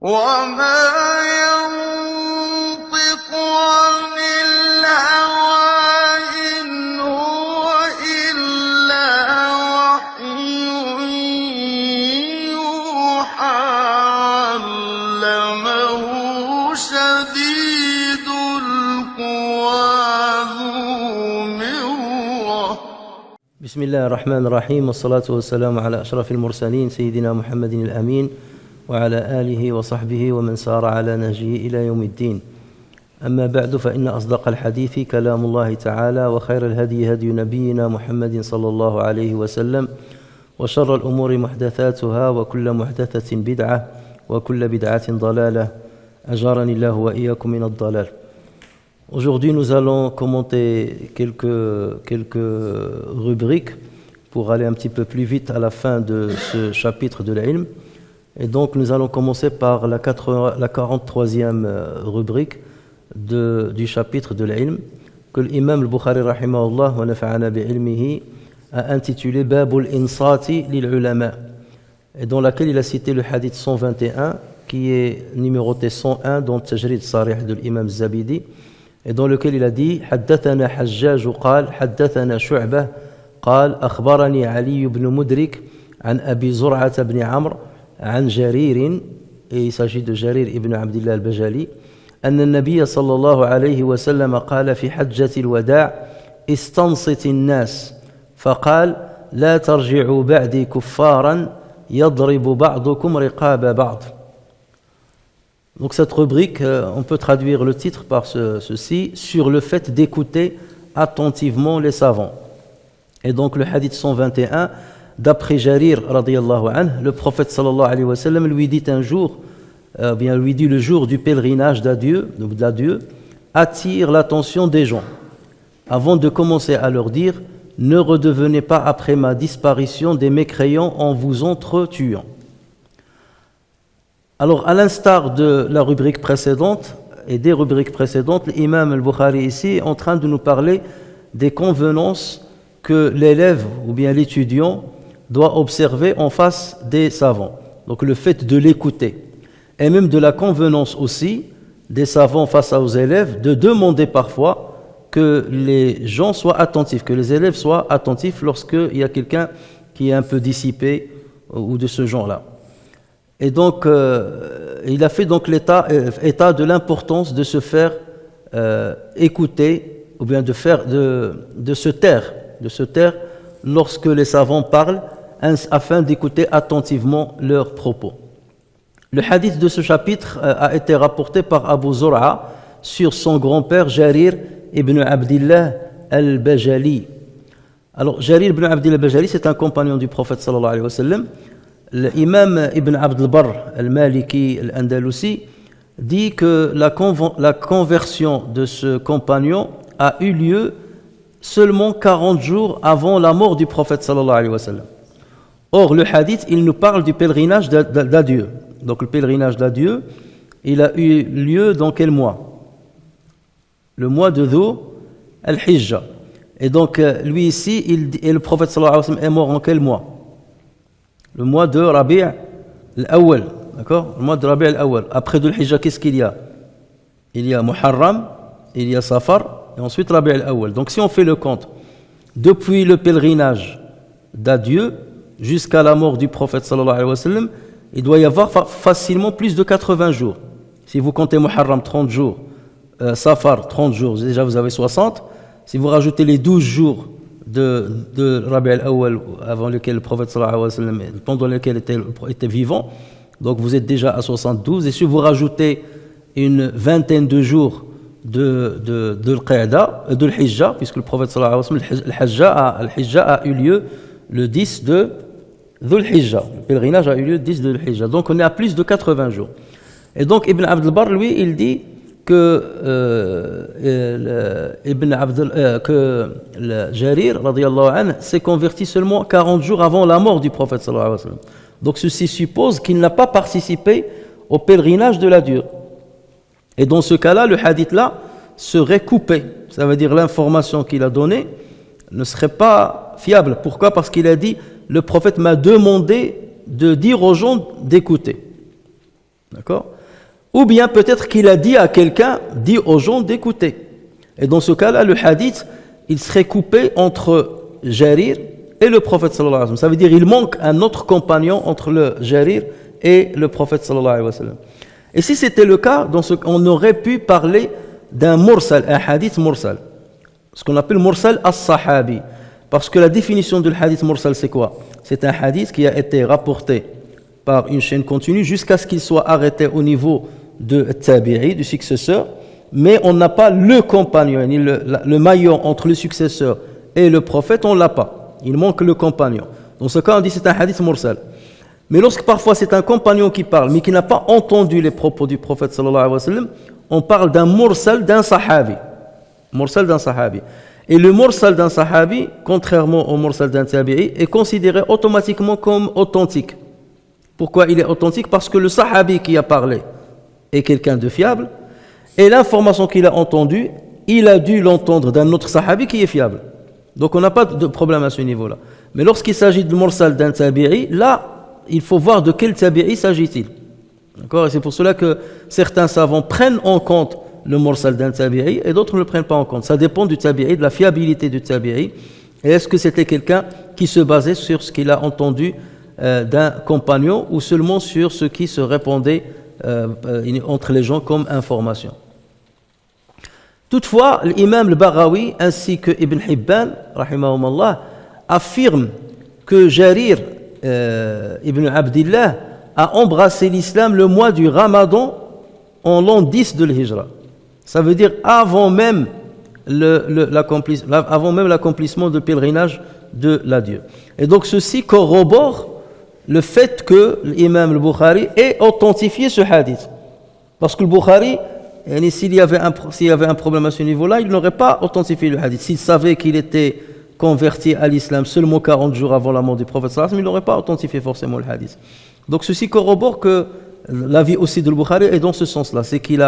وما ينطق عن الهوى إن هو إلا وحي يوحى علمه شديد القوى ذو مرة. بسم الله الرحمن الرحيم والصلاة والسلام على أشرف المرسلين سيدنا محمد الأمين وعلى آله وصحبه ومن سار على نهجه إلى يوم الدين. أما بعد فإن أصدق الحديث كلام الله تعالى وخير الهدي هدي نبينا محمد صلى الله عليه وسلم وشر الأمور محدثاتها وكل محدثة بدعة وكل بدعة ضلالة أجارني الله وإياكم من الضلال. Aujourd'hui, nous allons commenter quelques rubriques pour aller un petit peu plus vite à la fin de ce chapitre de l'ilm. Et donc, nous allons commencer par la 43e rubrique du chapitre de l'ilm que l'imam al-Bukhari rahimahullah wa nafa'ana bi'ilmihi a intitulé Babul Insati lil Ulama, et dans laquelle il a cité le hadith 121 qui est numéroté 101 dans le Tajrid Sarih de l'imam Zabidi, et dans lequel il a dit حدثنا حجاج قال حدثنا شعبة قال أخبرني علي بن مدرك عن أبي زرعة بن عمرو عن جرير، et il s'agit de Jarir ibn Abdillah al-Bajali، أن النبي صلى الله عليه وسلم قال في حجة الوداع استنصت الناس فقال لا ترجعوا بعدي كفارا يضرب بعضكم رقاب بعض. Donc cette rubrique, on peut traduire le titre par ceci, sur le fait d'écouter attentivement les savants. Et donc le hadith 121, d'après Jarir radiyallahu anhu, le prophète sallallahu alayhi wa sallam lui dit un jour, lui dit le jour du pèlerinage d'adieu, attire l'attention des gens, avant de commencer à leur dire, ne redevenez pas après ma disparition des mécréants en vous entretuant. Alors, à l'instar de la rubrique précédente et des rubriques précédentes, l'imam al-Bukhari ici est en train de nous parler des convenances que l'élève ou bien l'étudiant doit observer en face des savants. Donc, le fait de l'écouter. Et même de la convenance aussi des savants face aux élèves de demander parfois que les gens soient attentifs, que les élèves soient attentifs lorsqu'il y a quelqu'un qui est un peu dissipé ou de ce genre-là. Et donc, il a fait donc état de l'importance de se faire écouter, ou bien de se taire lorsque les savants parlent, afin d'écouter attentivement leurs propos. Le hadith de ce chapitre a été rapporté par Abu Zur'a sur son grand-père Jarir ibn Abdillah al-Bajali. Alors, Jarir ibn Abdillah al-Bajali, c'est un compagnon du prophète sallallahu alayhi wa sallam. L'imam Ibn Abd al-Barr al-Maliki al-Andalusi dit que la conversion de ce compagnon a eu lieu seulement 40 jours avant la mort du prophète sallallahu alayhi wa sallam. Or, le hadith, il nous parle du pèlerinage d'adieu. Donc, le pèlerinage d'adieu, il a eu lieu dans quel mois? Le mois de Dhu al-Hijja. Et donc, lui ici, et le prophète sallallahu alayhi wa sallam est mort en quel mois? Le mois de Rabi' al-Awwal, d'accord? Le mois de Rabi' al-Awwal. Après Dhul Hijja, qu'est-ce qu'il y a? Il y a Muharram, il y a Safar, et ensuite Rabi' al-Awwal. Donc si on fait le compte, depuis le pèlerinage d'adieu jusqu'à la mort du prophète sallallahu alayhi wa sallam, il doit y avoir facilement plus de 80 jours. Si vous comptez Muharram 30 jours, Safar 30 jours, déjà vous avez 60. Si vous rajoutez les 12 jours de Rabi' al-Awwal, avant lequel le prophète sallallahu alayhi wa sallam, pendant lequel était vivant, donc vous êtes déjà à 72, et si vous rajoutez une vingtaine de jours de l'Hijja, puisque le prophète sallallahu alayhi wa sallam, l'Hijja a eu lieu le 10 de Dhul Hijja, le pèlerinage a eu lieu le 10 de Dhul Hijja, donc on est à plus de 80 jours. Et donc Ibn Abd al-Barr, lui, il dit que le Jarir radiyallahu anhu s'est converti seulement 40 jours avant la mort du prophète sallallahu alayhi wa sallam. Donc ceci suppose qu'il n'a pas participé au pèlerinage de l'adieu. Et dans ce cas-là, le hadith là serait coupé. Ça veut dire l'information qu'il a donnée ne serait pas fiable. Pourquoi? Parce qu'il a dit, le prophète m'a demandé de dire aux gens d'écouter. D'accord? Ou bien peut-être qu'il a dit à quelqu'un, dit aux gens d'écouter. Et dans ce cas-là, le hadith, il serait coupé entre Jarir et le prophète sallallahu alayhi wa sallam. Ça veut dire qu'il manque un autre compagnon entre le Jarir et le prophète sallallahu alayhi wa sallam. Et si c'était le cas, on aurait pu parler d'un mursal, un hadith mursal. Ce qu'on appelle mursal as-sahabi. Parce que la définition du hadith mursal, c'est quoi? C'est un hadith qui a été rapporté par une chaîne continue jusqu'à ce qu'il soit arrêté au niveau de tabi'i, du successeur, mais on n'a pas le compagnon, le maillon entre le successeur et le prophète, on ne l'a pas. Il manque le compagnon. Dans ce cas, on dit c'est un hadith mursal. Mais lorsque parfois c'est un compagnon qui parle, mais qui n'a pas entendu les propos du prophète sallallahu alayhi wa sallam, on parle d'un mursal d'un sahabi. Mursal d'un sahabi. Et le mursal d'un sahabi, contrairement au mursal d'un tabi'i, est considéré automatiquement comme authentique. Pourquoi il est authentique? Parce que le sahabi qui a parlé est quelqu'un de fiable, et l'information qu'il a entendue, il a dû l'entendre d'un autre sahabi qui est fiable. Donc on n'a pas de problème à ce niveau-là. Mais lorsqu'il s'agit de mursal d'un tabi'i, là, il faut voir de quel tabi'i s'agit-il. D'accord? Et c'est pour cela que certains savants prennent en compte le mursal d'un tabi'i et d'autres ne le prennent pas en compte. Ça dépend du tabi'i, de la fiabilité du tabi'i. Et est-ce que c'était quelqu'un qui se basait sur ce qu'il a entendu d'un compagnon ou seulement sur ce qui se répandait entre les gens comme information. Toutefois, l'imam al-Baghawi ainsi que Ibn Hibban, rahimahumullah, affirment que Jarir ibn Abdillah a embrassé l'islam le mois du Ramadan en l'an 10 de l'Hijra. Ça veut dire avant même l'accomplissement du pèlerinage de l'adieu. Et donc ceci corrobore le fait que l'imam al-Bukhari ait authentifié ce hadith. Parce que le Bukhari, s'il y avait un problème à ce niveau-là, il n'aurait pas authentifié le hadith. S'il savait qu'il était converti à l'islam seulement 40 jours avant la mort du prophète sallallahu alayhi wa sallam, il n'aurait pas authentifié forcément le hadith. Donc ceci corrobore que l'avis aussi de Bukhari est dans ce sens-là, c'est qu'il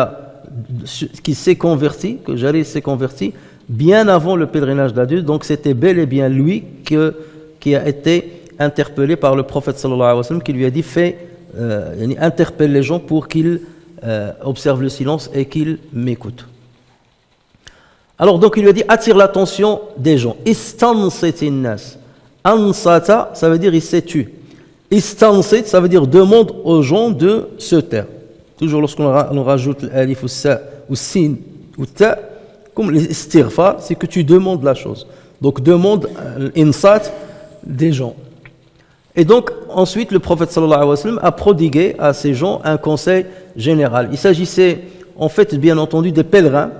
s'est converti, que Jarir s'est converti bien avant le pèlerinage d'adieu. Donc c'était bel et bien lui qui a été interpellé par le prophète sallallahu alayhi wa sallam, qui lui a dit interpelle les gens pour qu'ils observent le silence et qu'ils m'écoutent. Alors donc il lui a dit attire l'attention des gens. Istansitin nas. Ansata, ça veut dire il s'est tu. Istansit, ça veut dire demande aux gens de se taire. Toujours lorsqu'on rajoute l'alif ou sa ou sin ou ta, comme l'istighfar, c'est que tu demandes la chose. Donc demande l'insat des gens. Et donc ensuite le prophète sallallahu alayhi wa sallam a prodigué à ces gens un conseil général. Il s'agissait en fait bien entendu des pèlerins.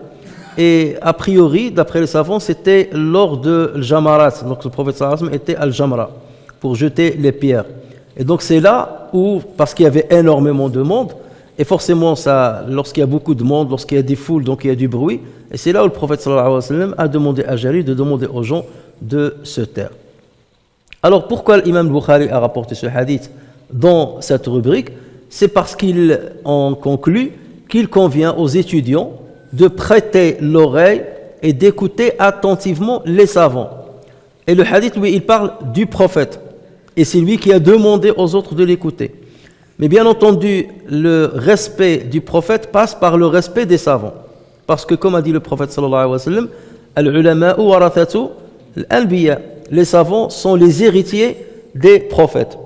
Et a priori, d'après les savants, c'était lors de Jamarat. Donc le prophète sallallahu alayhi wa sallam était al-Jamra pour jeter les pierres. Et donc c'est là où, parce qu'il y avait énormément de monde, et forcément lorsqu'il y a beaucoup de monde, lorsqu'il y a des foules, donc il y a du bruit, et c'est là où le prophète sallallahu alayhi wa sallam a demandé à Jarir de demander aux gens de se taire. Alors pourquoi l'imam Bukhari a rapporté ce hadith dans cette rubrique? C'est parce qu'il en conclut qu'il convient aux étudiants de prêter l'oreille et d'écouter attentivement les savants. Et le hadith, lui, il parle du prophète. Et c'est lui qui a demandé aux autres de l'écouter. Mais bien entendu, le respect du prophète passe par le respect des savants. Parce que, comme a dit le prophète sallallahu alayhi wa sallam, al-ulama'u warathatu al-anbiya. Les savants sont les héritiers des prophètes.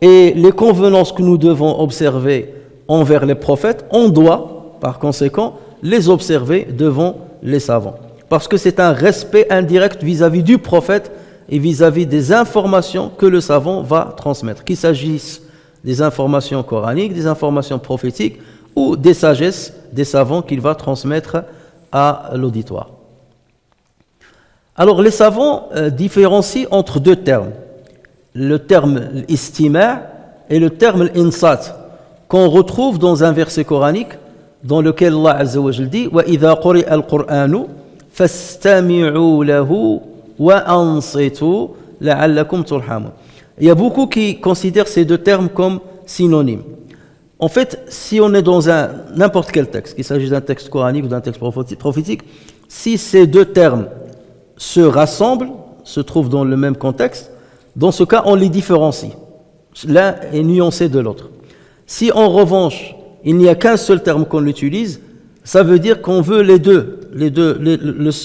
Et les convenances que nous devons observer envers les prophètes, on doit, par conséquent, les observer devant les savants. Parce que c'est un respect indirect vis-à-vis du prophète et vis-à-vis des informations que le savant va transmettre. Qu'il s'agisse des informations coraniques, des informations prophétiques ou des sagesses des savants qu'il va transmettre à l'auditoire. Alors les savants différencient entre deux termes. Le terme l'istima' et le terme l'insat qu'on retrouve dans un verset coranique dans lequel Allah Azza wa Jalla dit wa idha quri'a al-Qur'anu fastami'u lahu wa ansitu la'allakum turhamun. Il y a beaucoup qui considèrent ces deux termes comme synonymes. En fait, si on est dans n'importe quel texte, qu'il s'agisse d'un texte coranique ou d'un texte prophétique, si ces deux termes se rassemblent, se trouvent dans le même contexte, dans ce cas, on les différencie. L'un est nuancé de l'autre. Si en revanche, il n'y a qu'un seul terme qu'on utilise, ça veut dire qu'on veut les deux,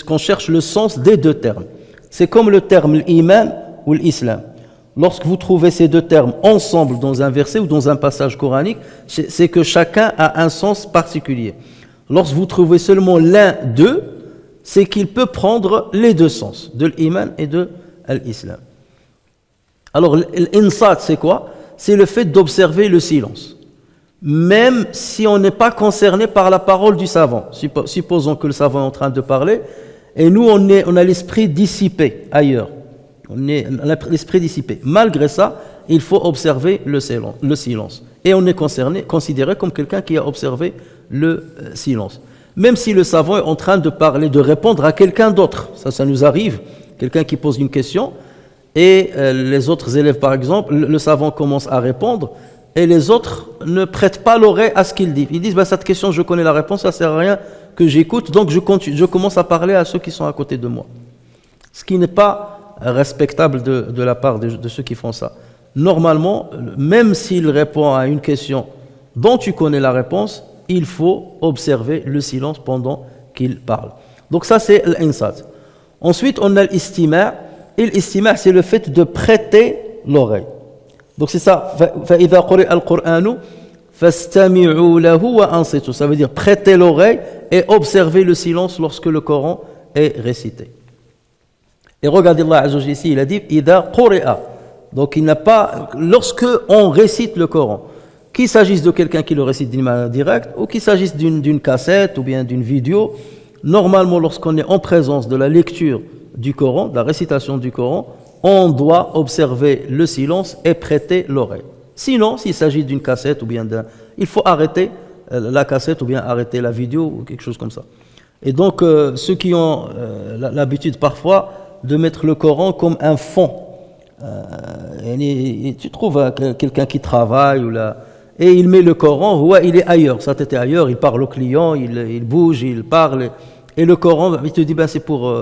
qu'on cherche le sens des deux termes. C'est comme le terme l'iman ou l'islam. Lorsque vous trouvez ces deux termes ensemble dans un verset ou dans un passage coranique, c'est que chacun a un sens particulier. Lorsque vous trouvez seulement l'un d'eux, c'est qu'il peut prendre les deux sens, de l'iman et de l'islam. Alors l'insat, c'est quoi? C'est le fait d'observer le silence. Même si on n'est pas concerné par la parole du savant. Supposons que le savant est en train de parler, et nous on a l'esprit dissipé ailleurs. On a l'esprit dissipé. Malgré ça, il faut observer le silence. Et on est considéré comme quelqu'un qui a observé le silence. Même si le savant est en train de parler, de répondre à quelqu'un d'autre. Ça nous arrive. Quelqu'un qui pose une question, et les autres élèves, par exemple, le savant commence à répondre, et les autres ne prêtent pas l'oreille à ce qu'il dit. Ils disent, cette question, je connais la réponse, ça ne sert à rien que j'écoute, donc je commence à parler à ceux qui sont à côté de moi. Ce qui n'est pas respectable de la part de ceux qui font ça. Normalement, même s'il répond à une question dont tu connais la réponse, il faut observer le silence pendant qu'il parle. Donc ça, c'est l'insat. Ensuite, on a l'istima'. Et l'istima', c'est le fait de prêter l'oreille. Donc c'est ça. فَإِذَا قُرِئَ الْقُرْآنُ فَاسْتَمِعُوا لَهُ وَأَنصِتُوا. Ça veut dire prêter l'oreille et observer le silence lorsque le Coran est récité. Et regardez Allah Azza wa Jalla ici, il a dit إِذَا قُرِئَ. Donc il n'a pas, lorsque on récite le Coran, qu'il s'agisse de quelqu'un qui le récite d'une manière directe ou qu'il s'agisse d'une cassette ou bien d'une vidéo, normalement lorsqu'on est en présence de la lecture du Coran, de la récitation du Coran, on doit observer le silence et prêter l'oreille. Sinon, s'il s'agit d'une cassette ou bien il faut arrêter la cassette ou bien arrêter la vidéo ou quelque chose comme ça. Et donc, ceux qui ont l'habitude parfois de mettre le Coran comme un fond, et tu trouves quelqu'un qui travaille et il met le Coran, il est ailleurs, sa tête est ailleurs, il parle au client, il bouge, il parle, et le Coran, il te dit c'est pour...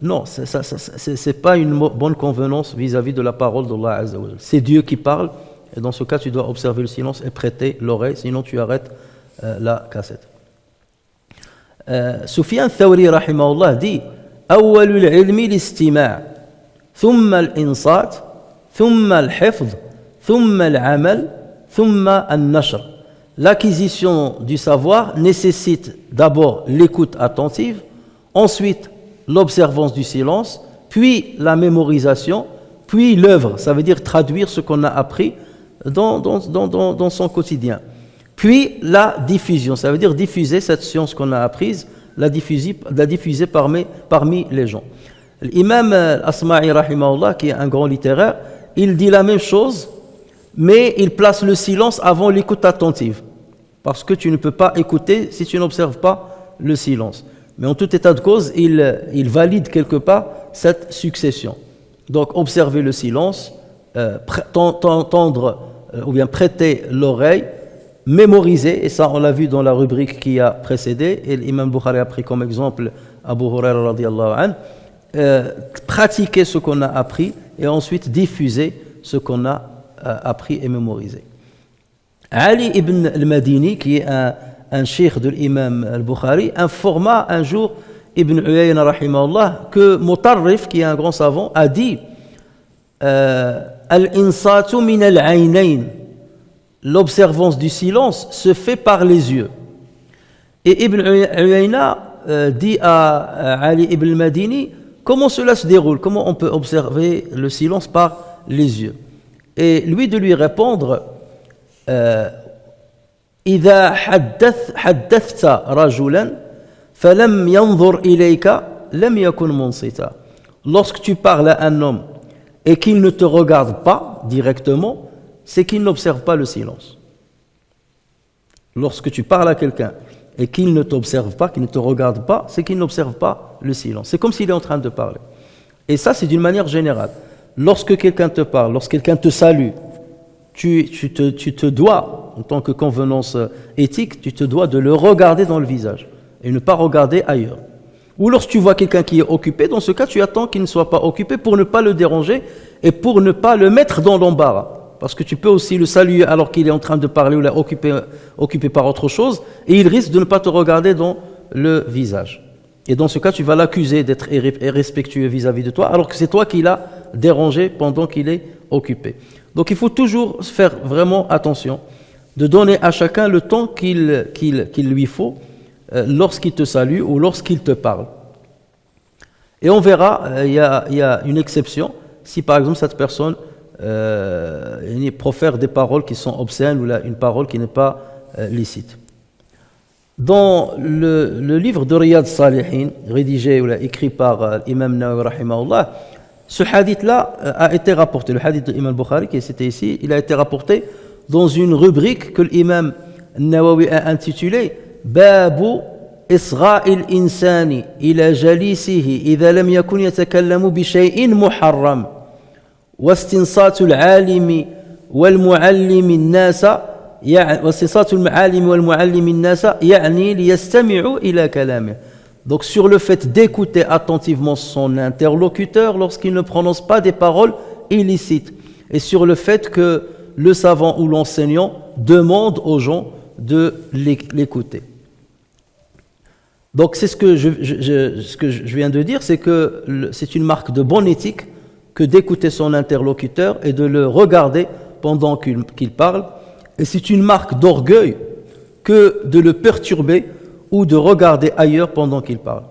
non, c'est pas une bonne convenance vis-à-vis de la parole d'Allah Azza wa Jalla. C'est Dieu qui parle, et dans ce cas, tu dois observer le silence et prêter l'oreille, sinon tu arrêtes la cassette. Sufyan Thawri rahimahullah dit أول العلم الاستماع ثم الإنصات ثم الحفظ ثم العمل ثم النشر. L'acquisition du savoir nécessite d'abord l'écoute attentive, ensuite l'observance du silence, puis la mémorisation, puis l'œuvre, ça veut dire traduire ce qu'on a appris dans son quotidien. Puis la diffusion, ça veut dire diffuser cette science qu'on a apprise, la diffuser parmi les gens. L'imam Asma'i rahimahullah, qui est un grand littéraire, il dit la même chose, mais il place le silence avant l'écoute attentive, parce que tu ne peux pas écouter si tu n'observes pas le silence. Mais en tout état de cause, il valide quelque part cette succession. Donc observer le silence, tendre ou bien prêter l'oreille, mémoriser, et ça on l'a vu dans la rubrique qui a précédé, et l'imam Bukhari a pris comme exemple Abu Huraira radiyallahu anhu, pratiquer ce qu'on a appris et ensuite diffuser ce qu'on a appris et mémorisé. Ali ibn al-Madini, qui est un cheikh de l'imam al-Bukhari, informa un jour Ibn Uyayna rahimahullah que Mutarrif, qui est un grand savant, a dit al-insatu min al-aynayn. L'observance du silence se fait par les yeux. Et Ibn Uyayna dit à Ali ibn al-Madini comment cela se déroule, comment on peut observer le silence par les yeux. Et lui de lui répondre إذا حدثت رجلا فلم ينظر إليك لم يكن منصتا. Lorsque tu parles à un homme et qu'il ne te regarde pas directement, c'est qu'il n'observe pas le silence. Lorsque tu parles à quelqu'un et qu'il ne t'observe pas, qu'il ne te regarde pas, c'est qu'il n'observe pas le silence. C'est comme s'il est en train de parler. Et ça, c'est d'une manière générale. Lorsque quelqu'un te parle, lorsque quelqu'un te salue, tu te dois, en tant que convenance éthique, tu te dois de le regarder dans le visage et ne pas regarder ailleurs. Ou lorsque tu vois quelqu'un qui est occupé, dans ce cas, tu attends qu'il ne soit pas occupé pour ne pas le déranger et pour ne pas le mettre dans l'embarras. parce que tu peux aussi le saluer alors qu'il est en train de parler ou là occupé par autre chose, et il risque de ne pas te regarder dans le visage. Et dans ce cas, tu vas l'accuser d'être irrespectueux vis-à-vis de toi, alors que c'est toi qui l'as dérangé pendant qu'il est occupé. Donc il faut toujours faire vraiment attention, de donner à chacun le temps qu'il lui faut lorsqu'il te salue ou lorsqu'il te parle. Et on verra, il y a une exception, si par exemple cette personne profère des paroles qui sont obscènes ou là, une parole qui n'est pas licite. Dans le livre de Riyad Salihin, rédigé ou là, écrit par l'imam Nawawi rahimahullah, ce hadith-là a été rapporté, le hadith de l'imam Bukhari qui était ici, il a été rapporté dans une rubrique que l'imam Nawawi a intitulée « Babu إصغاء الإنسان إلى جليسه إذا لم يكن يتكلم بشيء محرم واستنصات العالم والمعلم الناس يعني ليستمعوا إلى كلامه. Donc sur le fait d'écouter attentivement son interlocuteur lorsqu'il ne prononce pas des paroles illicites, et sur le fait que le savant ou l'enseignant demande aux gens de l'écouter. Donc c'est ce que je viens de dire, c'est que c'est une marque de bonne éthique que d'écouter son interlocuteur et de le regarder pendant qu'il parle, et c'est une marque d'orgueil que de le perturber ou de regarder ailleurs pendant qu'il parle.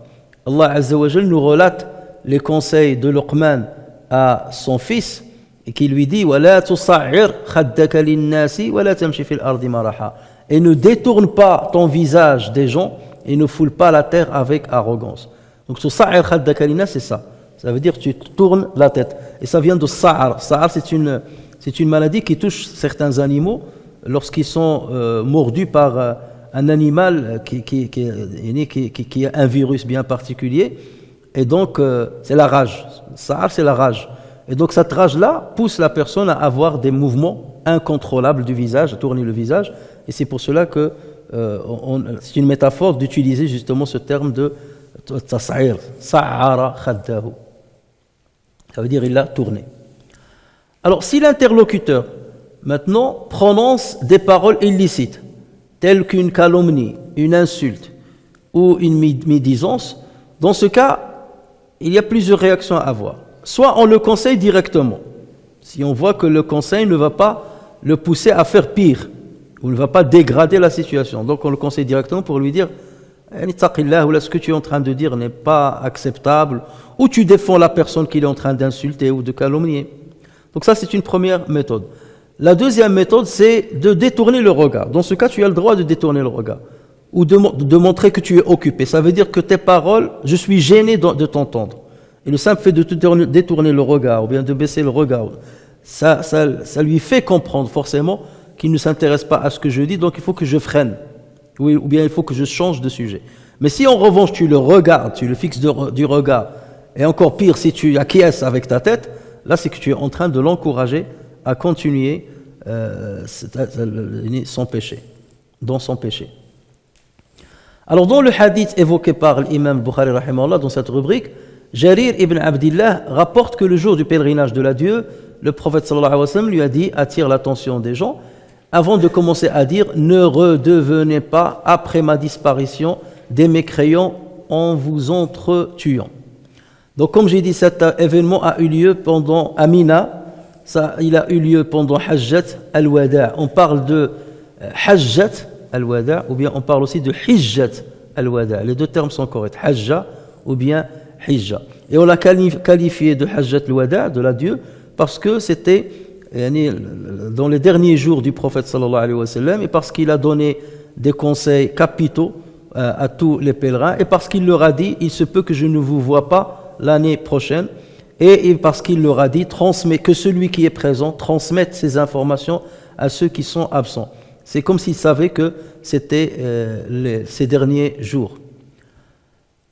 Allah Azza wa Jal nous relate les conseils de Luqman à son fils et qui lui dit وَلَا تُصَعِّرْ خَدَّكَ لِلنَّاسِ وَلَا تَمْشِ فِي الْأَرْضِ مَرَحًا, et ne détourne pas ton visage des gens et ne foule pas la terre avec arrogance. Donc تُصَعِّرْ خَدَّكَ لِلنَّاسِ, c'est ça. Ça veut dire que tu tournes la tête. Et ça vient de sa'ar. Sa'ar, c'est une maladie qui touche certains animaux lorsqu'ils sont mordus par un animal qui a un virus bien particulier. Et donc, c'est la rage. Sa'ar, c'est la rage. Et donc, cette rage-là pousse la personne à avoir des mouvements incontrôlables du visage, à tourner le visage. Et c'est pour cela que c'est une métaphore d'utiliser justement ce terme de tas'ir. Sa'ara khaddahu. Ça veut dire il l'a tourné. Alors, si l'interlocuteur, maintenant, prononce des paroles illicites, telles qu'une calomnie, une insulte ou une médisance, dans ce cas, il y a plusieurs réactions à avoir. Soit on le conseille directement, si on voit que le conseil ne va pas le pousser à faire pire, ou ne va pas dégrader la situation. Donc on le conseille directement pour lui dire taqillah, ou là, ce que tu es en train de dire n'est pas acceptable, ou tu défends la personne qu'il est en train d'insulter ou de calomnier. Donc ça, c'est une première méthode. La deuxième méthode, c'est de détourner le regard. Dans ce cas, tu as le droit de détourner le regard, ou de montrer que tu es occupé. Ça veut dire que tes paroles, je suis gêné de t'entendre. Et le simple fait de détourner le regard, ou bien de baisser le regard, ça lui fait comprendre forcément qu'il ne s'intéresse pas à ce que je dis, donc il faut que je freine. Ou bien il faut que je change de sujet. Mais si en revanche tu le regardes, tu le fixes du regard, et encore pire si tu acquiesces avec ta tête, là c'est que tu es en train de l'encourager à continuer son péché, dans son péché. Alors dans le hadith évoqué par l'imam Bukhari rahimahullah, dans cette rubrique, Jarir ibn Abdillah rapporte que le jour du pèlerinage de l'adieu, le prophète sallallahu alayhi wa sallam lui a dit, attire l'attention des gens, avant de commencer à dire « Ne redevenez pas, après ma disparition, des mécréants en vous entretuant ». Donc comme j'ai dit, cet événement a eu lieu pendant Amina, il a eu lieu pendant Hajjat al-Wada'. On parle de Hajjat al-Wada' ou bien on parle aussi de Hijjat al-Wada'. Les deux termes sont corrects, Hajja ou bien Hijja. Et on l'a qualifié de Hajjat al-Wada', de l'adieu, parce que c'était dans les derniers jours du prophète sallallahu alayhi wa sallam, et parce qu'il a donné des conseils capitaux à tous les pèlerins, et parce qu'il leur a dit, il se peut que je ne vous vois pas l'année prochaine, et parce qu'il leur a dit, que celui qui est présent transmette ces informations à ceux qui sont absents. C'est comme s'il savait que c'était ces derniers jours.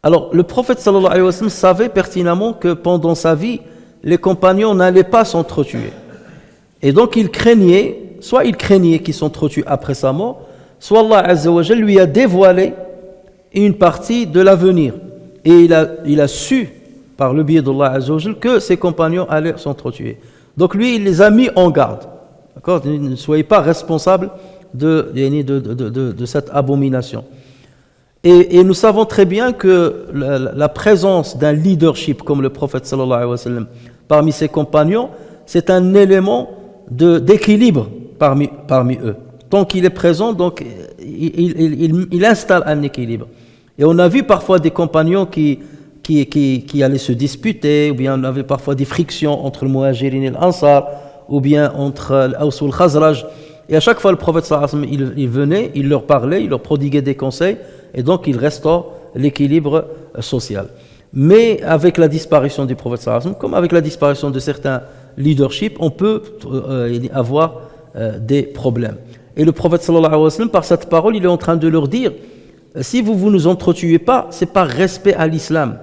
Alors le prophète sallallahu alayhi wa sallam savait pertinemment que pendant sa vie, les compagnons n'allaient pas s'entretuer. Et donc il craignait, soit il craignait qu'ils s'entretuent après sa mort, soit Allah Azza wa Jal lui a dévoilé une partie de l'avenir. Et il a su, par le biais d'Allah Azza wa Jal, que ses compagnons allaient s'entretuer. Donc lui, il les a mis en garde. D'accord? Ne soyez pas responsable de cette abomination. Et nous savons très bien que la présence d'un leadership comme le prophète sallallahu alayhi wa sallam parmi ses compagnons, c'est un élément d'équilibre parmi eux. Tant qu'il est présent, donc il installe un équilibre. Et on a vu parfois des compagnons qui allaient se disputer, ou bien on avait parfois des frictions entre le Muhajirin et l'Ansar, ou bien entre l'Aws et le Khazraj. Et à chaque fois, le prophète sallallahu alayhi wa sallam, il venait, il leur parlait, il leur prodiguait des conseils, et donc il restaure l'équilibre social. Mais avec la disparition du prophète sallallahu alayhi wa sallam, comme avec la disparition de certains leaderships, on peut avoir des problèmes. Et le prophète sallallahu alayhi wa sallam, par cette parole, il est en train de leur dire, si vous nous entretuez pas, c'est par respect à l'islam,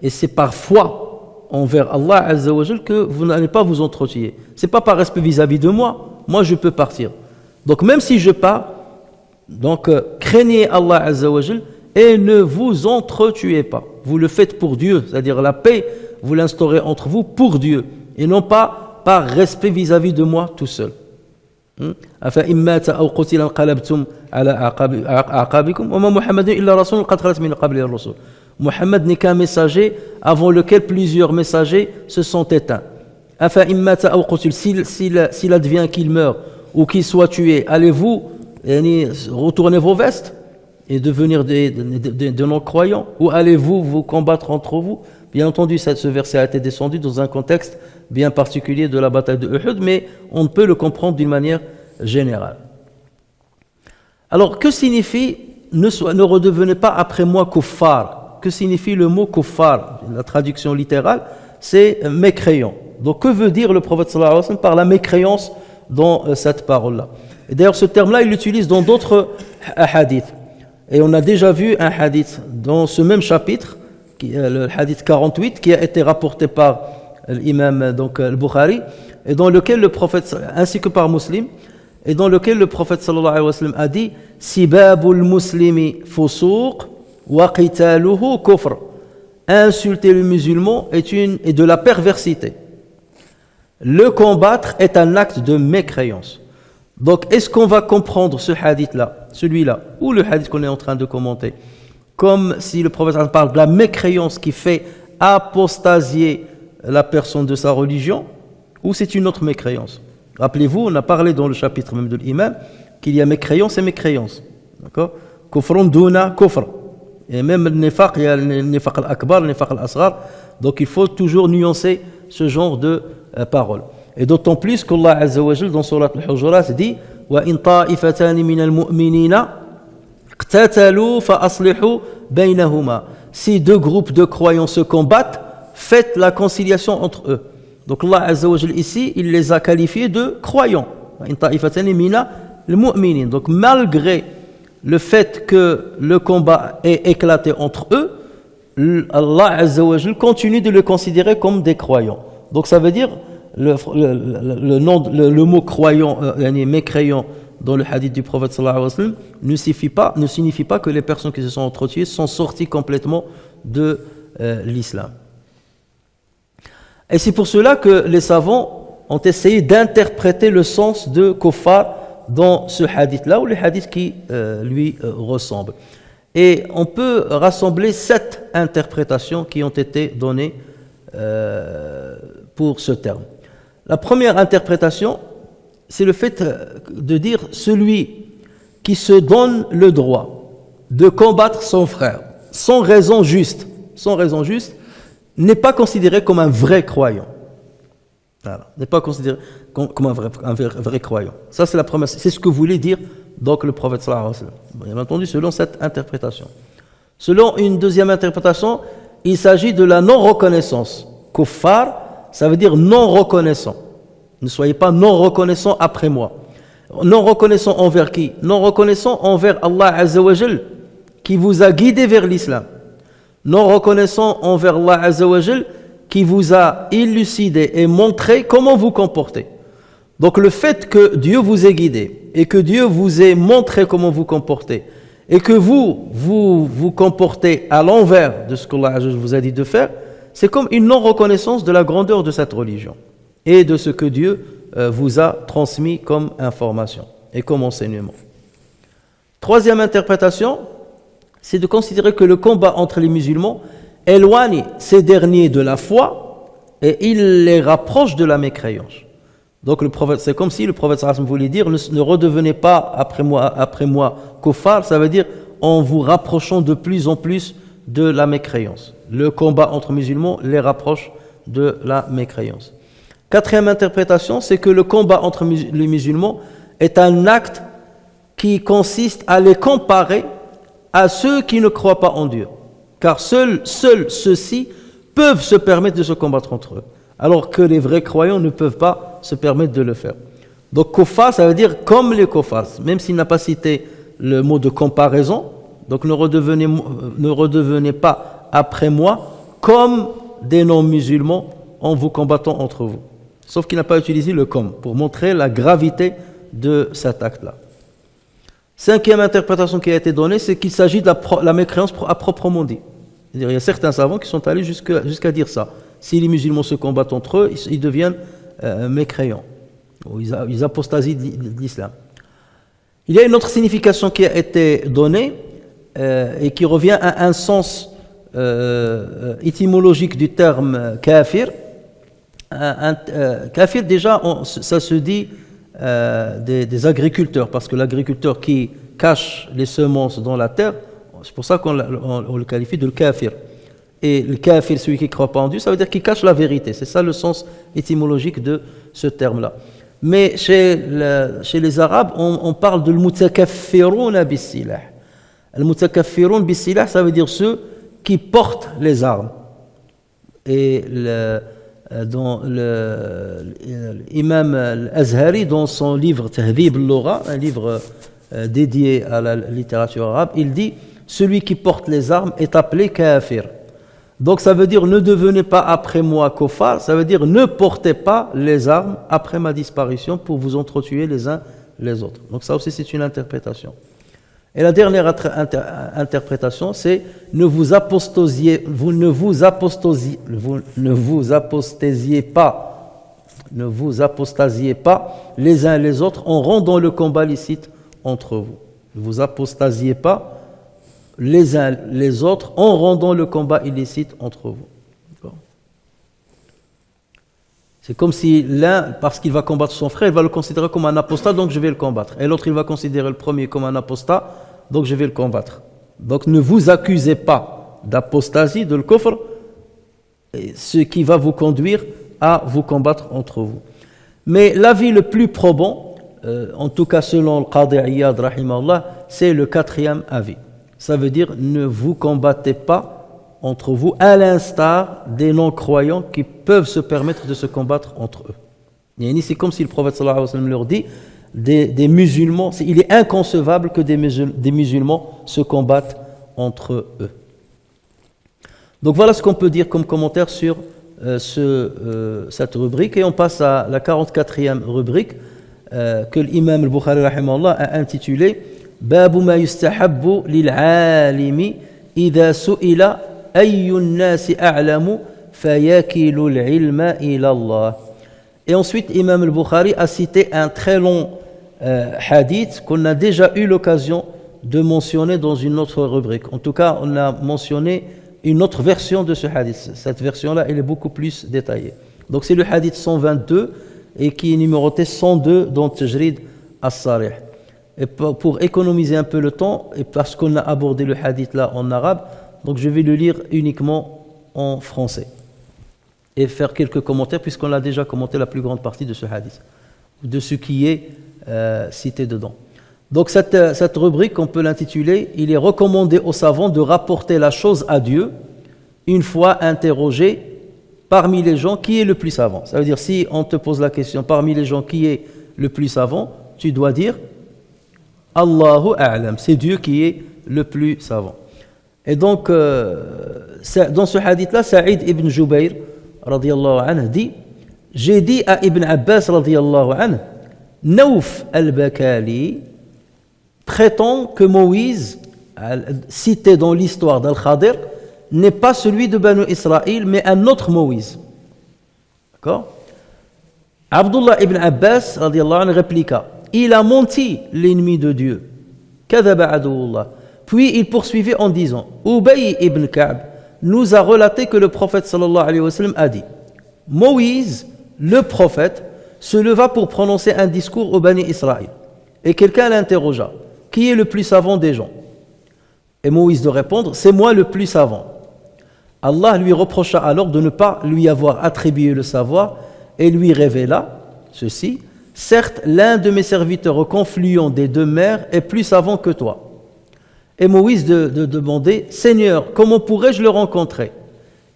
et c'est par foi envers Allah Azza wa Jal que vous n'allez pas vous entretuer. C'est pas par respect vis-à-vis de moi je peux partir. Donc même si je pars, donc craignez Allah Azza wa Jal et ne vous entretuez pas. Vous le faites pour Dieu, c'est-à-dire la paix, vous l'instaurez entre vous pour Dieu, et non pas par respect vis-à-vis de moi tout seul. أفإن مات أو قتل انقلبتم على أعقابكم وما محمد إلا رسول قد خلت من قبله الرسل. Mohammed n'est qu'un messager avant lequel plusieurs messagers se sont éteints. أفإن مات أو قتل, s'il advient qu'il meurt ou qu'il soit tué, allez-vous retourner vos vestes et devenir de non-croyants, ou allez-vous vous combattre entre vous? Bien entendu, ce verset a été descendu dans un contexte bien particulier de la bataille de Uhud, mais on peut le comprendre d'une manière générale. Alors, que signifie ne redevenez pas après moi kuffar? Que signifie le mot kuffar? La traduction littérale, c'est mécréant. Donc, que veut dire le prophète sallallahu alayhi wa sallam par la mécréance dans cette parole-là? Et d'ailleurs, ce terme-là, il l'utilise dans d'autres hadiths. Et on a déjà vu un hadith dans ce même chapitre, le hadith 48, qui a été rapporté par l'imam donc al-Bukhari, et dans lequel le prophète, ainsi que par Muslim, et dans lequel le prophète sallallahu alayhi wa sallam a dit Sibabul muslimi fusuq wa qitaluhu kufr. Insulter le musulman est de la perversité. Le combattre est un acte de mécréance. Donc, est-ce qu'on va comprendre ce hadith-là, celui-là, ou le hadith qu'on est en train de commenter, comme si le prophète parle de la mécréance qui fait apostasier la personne de sa religion, ou c'est une autre mécréance? Rappelez-vous, on a parlé dans le chapitre même de l'imam qu'il y a mécréance et mécréance. D'accord? Kufrun duna kufr. Et même le nifaq, il y a le nifaq al-akbar, le nifaq al-asghar. Donc il faut toujours nuancer ce genre de paroles. Et d'autant plus qu'Allah Azza wa Jal dans Surat al-Hujurat dit wa in ta'ifatani min al-mu'minina iqtatalu fa aslihu baynahuma. Si deux groupes de croyants se combattent, faites la conciliation entre eux. Donc Allah Azza wa Jal ici, il les a qualifiés de croyants. In ta'ifatani min al-mu'minin. Donc malgré le fait que le combat est éclaté entre eux, Allah Azza wa Jal continue de les considérer comme des croyants. Donc ça veut dire le mot croyant, mécréant dans le hadith du prophète sallallahu alayhi wa sallam ne signifie pas que les personnes qui se sont entretuées sont sorties complètement de l'islam. Et c'est pour cela que les savants ont essayé d'interpréter le sens de kuffar dans ce hadith-là, ou les hadiths qui lui ressemblent. Et on peut rassembler 7 interprétations qui ont été données pour ce terme. La première interprétation, c'est le fait de dire celui qui se donne le droit de combattre son frère sans raison juste, n'est pas considéré comme un vrai croyant. Voilà, n'est pas considéré comme un vrai croyant. Ça, c'est la première. C'est ce que voulait dire donc le prophète sallallahu alayhi wa sallam. Bien entendu, selon cette interprétation. Selon une deuxième interprétation, il s'agit de la non-reconnaissance. Kuffar, ça veut dire non reconnaissant. Ne soyez pas non reconnaissant après moi. Non reconnaissant envers qui? Non reconnaissant envers Allah Azza wa Jal qui vous a guidé vers l'islam. Non reconnaissant envers Allah Azza wa Jal qui vous a élucidé et montré comment vous comporter. Donc le fait que Dieu vous ait guidé et que Dieu vous ait montré comment vous comporter et que vous comportez à l'envers de ce qu'Allah Azza wa Jal vous a dit de faire, c'est comme une non-reconnaissance de la grandeur de cette religion et de ce que Dieu vous a transmis comme information et comme enseignement. Troisième interprétation, c'est de considérer que le combat entre les musulmans éloigne ces derniers de la foi et il les rapproche de la mécréance. Donc le prophète, c'est comme si le prophète sallallahu alayhi wa sallam voulait dire ne redevenez pas après moi kuffar, ça veut dire en vous rapprochant de plus en plus de la mécréance. Le combat entre musulmans les rapproche de la mécréance. Quatrième interprétation, c'est que le combat entre les musulmans est un acte qui consiste à les comparer à ceux qui ne croient pas en Dieu. Car seuls ceux-ci peuvent se permettre de se combattre entre eux, alors que les vrais croyants ne peuvent pas se permettre de le faire. Donc kuffar, ça veut dire comme les kuffars, même s'il n'a pas cité le mot de comparaison. Donc ne redevenez pas après moi comme des non-musulmans en vous combattant entre vous. Sauf qu'il n'a pas utilisé le comme pour montrer la gravité de cet acte-là. Cinquième interprétation qui a été donnée, c'est qu'il s'agit de la mécréance à proprement dit. C'est-à-dire, il y a certains savants qui sont allés jusqu'à dire ça. Si les musulmans se combattent entre eux, ils deviennent mécréants. Ou ils apostasient de l'islam. Il y a une autre signification qui a été donnée et qui revient à un sens étymologique du terme kafir. Kafir, déjà, ça se dit des agriculteurs, parce que l'agriculteur qui cache les semences dans la terre, c'est pour ça qu'on le qualifie de kafir. Et le kafir, celui qui ne croit pas en Dieu, ça veut dire qu'il cache la vérité. C'est ça le sens étymologique de ce terme-là. Mais chez les Arabes, on parle de l'mutakaffiroun bis-silah. Al-mutakaffiroun bis-silah, ça veut dire ceux qui portent les armes. Et l'imam al-Azhari, dans son livre Tahdhib al-Lugha, un livre dédié à la littérature arabe, il dit « Celui qui porte les armes est appelé kafir ». Donc ça veut dire « Ne devenez pas après moi kuffar », ça veut dire « Ne portez pas les armes après ma disparition pour vous entretuer les uns les autres ». Donc ça aussi c'est une interprétation. Et la dernière interprétation, c'est ne vous apostasiez pas les uns les autres en rendant le combat licite entre vous. Ne vous apostasiez pas les uns les autres en rendant le combat illicite entre vous. C'est comme si l'un, parce qu'il va combattre son frère, il va le considérer comme un apostat, donc je vais le combattre. Et l'autre, il va considérer le premier comme un apostat, donc je vais le combattre. Donc ne vous accusez pas d'apostasie, de le kufr, ce qui va vous conduire à vous combattre entre vous. Mais l'avis le plus probant, en tout cas selon le Qadi Iyad rahimahullah, c'est le quatrième avis. Ça veut dire ne vous combattez pas entre vous, à l'instar des non-croyants qui peuvent se permettre de se combattre entre eux. C'est comme si le prophète sallallahu alayhi wa sallam leur dit des musulmans, il est inconcevable que des musulmans se combattent entre eux. Donc voilà ce qu'on peut dire comme commentaire sur cette rubrique, et on passe à la 44e rubrique que l'imam al-Bukhari rahimahullah a intitulée Babu ma yustahabbu lil-alimi idha su'ila ayyun nasi a'lamu fayakilu al-ilma ila Allah. Et ensuite, Imam al-Bukhari a cité un très long hadith qu'on a déjà eu l'occasion de mentionner dans une autre rubrique. En tout cas, on a mentionné une autre version de ce hadith. Cette version-là, elle est beaucoup plus détaillée. Donc c'est le hadith 122 et qui est numéroté 102 dans Tajrid as-Sarih. Et pour économiser un peu le temps, et parce qu'on a abordé le hadith là en arabe, donc je vais le lire uniquement en français et faire quelques commentaires puisqu'on a déjà commenté la plus grande partie de ce hadith, de ce qui est cité dedans. Donc cette rubrique, on peut l'intituler « Il est recommandé aux savants de rapporter la chose à Dieu une fois interrogé parmi les gens qui est le plus savant ». Ça veut dire, si on te pose la question parmi les gens qui est le plus savant, tu dois dire « Allahu a'lam », c'est Dieu qui est le plus savant. Et donc, dans ce hadith-là, Saïd ibn Jubayr radiyallahu anhu dit « J'ai dit à Ibn Abbas radiyallahu anhu, Nauf al-Bakali prétend que Moïse, cité dans l'histoire d'Al-Khadir, n'est pas celui de Banu Israël, mais un autre Moïse. D'accord ? Abdullah ibn Abbas radiallahu anhu répliqua: il a menti, l'ennemi de Dieu. Kadhaba aduwullah. Puis il poursuivait en disant: Ubay ibn Ka'b nous a relaté que le prophète sallallahu alayhi wa sallam a dit: Moïse, le prophète, se leva pour prononcer un discours au Bani Israël. Et quelqu'un l'interrogea: qui est le plus savant des gens? Et Moïse de répondre: c'est moi le plus savant. Allah lui reprocha alors de ne pas lui avoir attribué le savoir et lui révéla ceci: certes, l'un de mes serviteurs au confluent des deux mers est plus savant que toi. Et Moïse de demander: Seigneur, comment pourrais-je le rencontrer?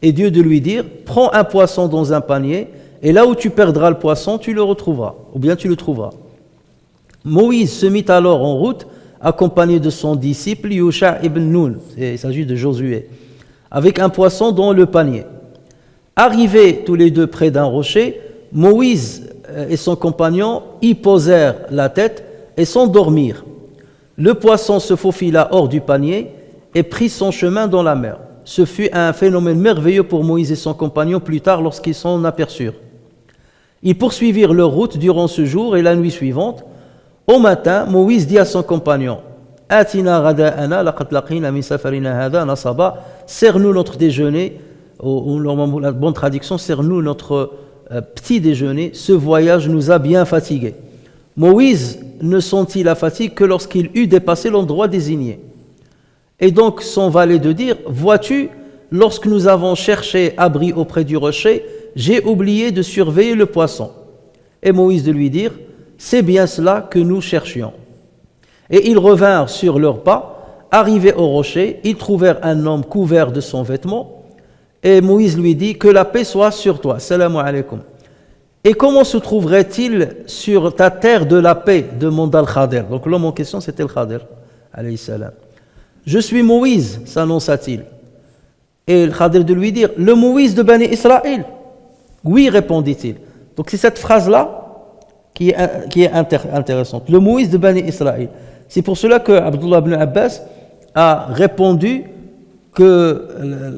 Et Dieu de lui dire: prends un poisson dans un panier, et là où tu perdras le poisson, tu le retrouveras, ou bien tu le trouveras. Moïse se mit alors en route, accompagné de son disciple Yusha ibn Nun, il s'agit de Josué, avec un poisson dans le panier. Arrivés tous les deux près d'un rocher, Moïse et son compagnon y posèrent la tête et s'endormirent. Le poisson se faufila hors du panier et prit son chemin dans la mer. Ce fut un phénomène merveilleux pour Moïse et son compagnon plus tard lorsqu'ils s'en aperçurent. Ils poursuivirent leur route durant ce jour et la nuit suivante. Au matin, Moïse dit à son compagnon: Atina ghada'ana laqad laqina min safarina hadha nasaba. Sers-nous notre déjeuner, ou la bonne traduction, sers-nous notre petit déjeuner, ce voyage nous a bien fatigués. Moïse ne sentit la fatigue que lorsqu'il eut dépassé l'endroit désigné. Et donc son valet de dire: vois-tu, lorsque nous avons cherché abri auprès du rocher, j'ai oublié de surveiller le poisson. Et Moïse de lui dire: c'est bien cela que nous cherchions. Et ils revinrent sur leurs pas. Arrivés au rocher, ils trouvèrent un homme couvert de son vêtement. Et Moïse lui dit: que la paix soit sur toi. Salam alaykum. Et comment se trouverait-il sur ta terre de la paix? Demanda le Khadir. Donc l'homme en question, c'était le Khadir, alayhi salam. Je suis Moïse, s'annonça-t-il. Et le Khadir de lui dire: le Moïse de Bani Israël? Oui, répondit-il. Donc c'est cette phrase-là qui est intéressante. Le Moïse de Bani Israël. C'est pour cela que Abdullah ibn Abbas a répondu que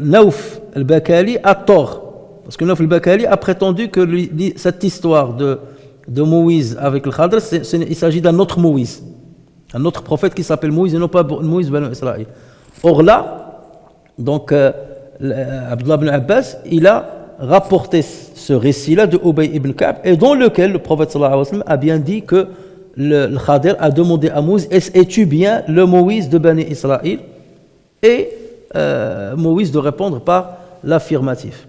Nauf al-Bakali a tort. Parce que Nauf al-Bakali a prétendu que cette histoire de Moïse avec le Khadr, il s'agit d'un autre Moïse. Un autre prophète qui s'appelle Moïse et non pas Moïse Bani Israël. Or là, donc Abdullah ibn Abbas, il a rapporté ce récit-là de Ubay ibn Ka'b, et dans lequel le prophète sallallahu alayhi wa sallam a bien dit que le Khadir a demandé à Moïse: es-tu bien le Moïse de Bani Israël? Et Moïse de répondre par l'affirmatif.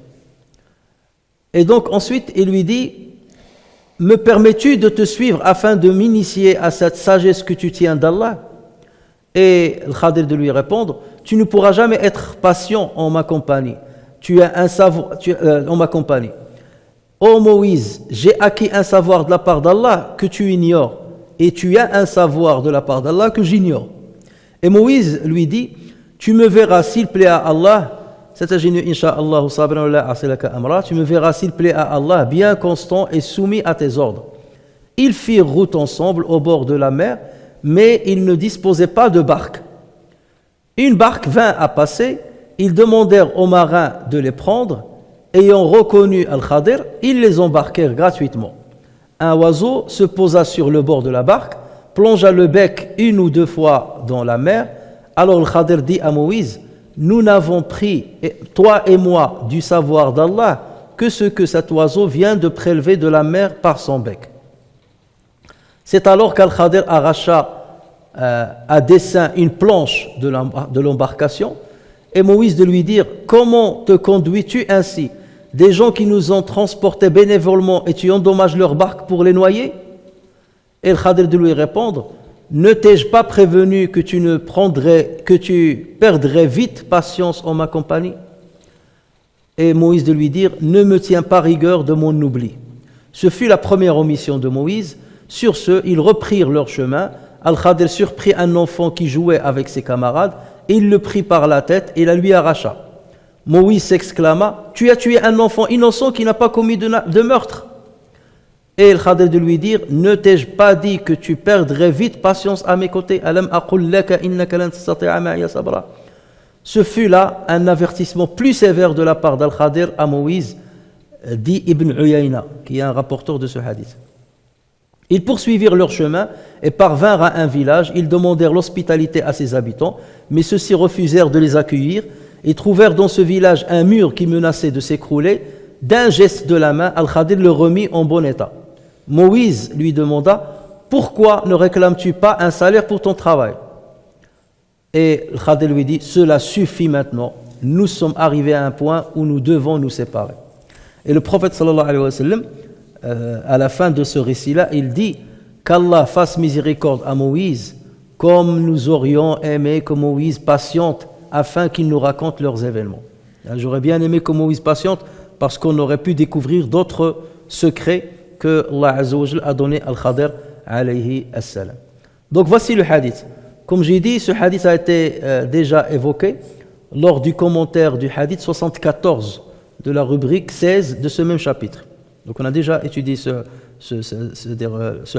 Et donc ensuite il lui dit: me permets-tu de te suivre afin de m'initier à cette sagesse que tu tiens d'Allah? Et le Khadir de lui répondre: tu ne pourras jamais être patient en ma compagnie. Tu as un savoir en ma compagnie. Ô Moïse, j'ai acquis un savoir de la part d'Allah que tu ignores, et tu as un savoir de la part d'Allah que j'ignore. Et Moïse lui dit: tu me verras s'il plaît à Allah, tu me verras s'il plaît à Allah bien constant et soumis à tes ordres. Ils firent route ensemble au bord de la mer, mais ils ne disposaient pas de barque. Une barque vint à passer. Ils demandèrent aux marins de les prendre. Ayant reconnu Al-Khadir, ils les embarquèrent gratuitement. Un oiseau se posa sur le bord de la barque, plongea le bec une ou deux fois dans la mer. Alors Al-Khadir dit à Moïse: nous n'avons pris, toi et moi, du savoir d'Allah que ce que cet oiseau vient de prélever de la mer par son bec. C'est alors qu'Al-Khadir arracha à dessein une planche de l'embarcation, et Moïse de lui dire: comment te conduis-tu ainsi? Des gens qui nous ont transportés bénévolement et tu endommages leur barque pour les noyer? Et le Khadir de lui répondre: ne t'ai-je pas prévenu que tu perdrais vite patience en ma compagnie? Et Moïse de lui dire: ne me tiens pas rigueur de mon oubli. Ce fut la première omission de Moïse. Sur ce, ils reprirent leur chemin. Al-Khadir surprit un enfant qui jouait avec ses camarades. Il le prit par la tête et la lui arracha. Moïse s'exclama: tu as tué un enfant innocent qui n'a pas commis de meurtre. Et le Khadir de lui dire: ne t'ai-je pas dit que tu perdrais vite patience à mes côtés? Alam aqul laka innaka lan tastati'a ma'iya sabra. Ce fut là un avertissement plus sévère de la part d'Al-Khadir à Moïse, dit Ibn Uyayna, qui est un rapporteur de ce hadith. Ils poursuivirent leur chemin et parvinrent à un village. Ils demandèrent l'hospitalité à ses habitants, mais ceux-ci refusèrent de les accueillir et trouvèrent dans ce village un mur qui menaçait de s'écrouler. D'un geste de la main, Al-Khadir le remit en bon état. Moïse lui demanda « Pourquoi ne réclames-tu pas un salaire pour ton travail ?» Et Al-Khadir lui dit « Cela suffit maintenant, nous sommes arrivés à un point où nous devons nous séparer. » Et le prophète sallallahu alayhi wa sallam, à la fin de ce récit-là, il dit qu'Allah fasse miséricorde à Moïse comme nous aurions aimé que Moïse patiente afin qu'il nous raconte leurs événements. J'aurais bien aimé que Moïse patiente parce qu'on aurait pu découvrir d'autres secrets que Allah Azza wa Jalla a donné à Al-Khadir alayhi as-salam. Donc voici le hadith. Comme j'ai dit, ce hadith a été déjà évoqué lors du commentaire du hadith 74 de la rubrique 16 de ce même chapitre. Donc on a déjà étudié ce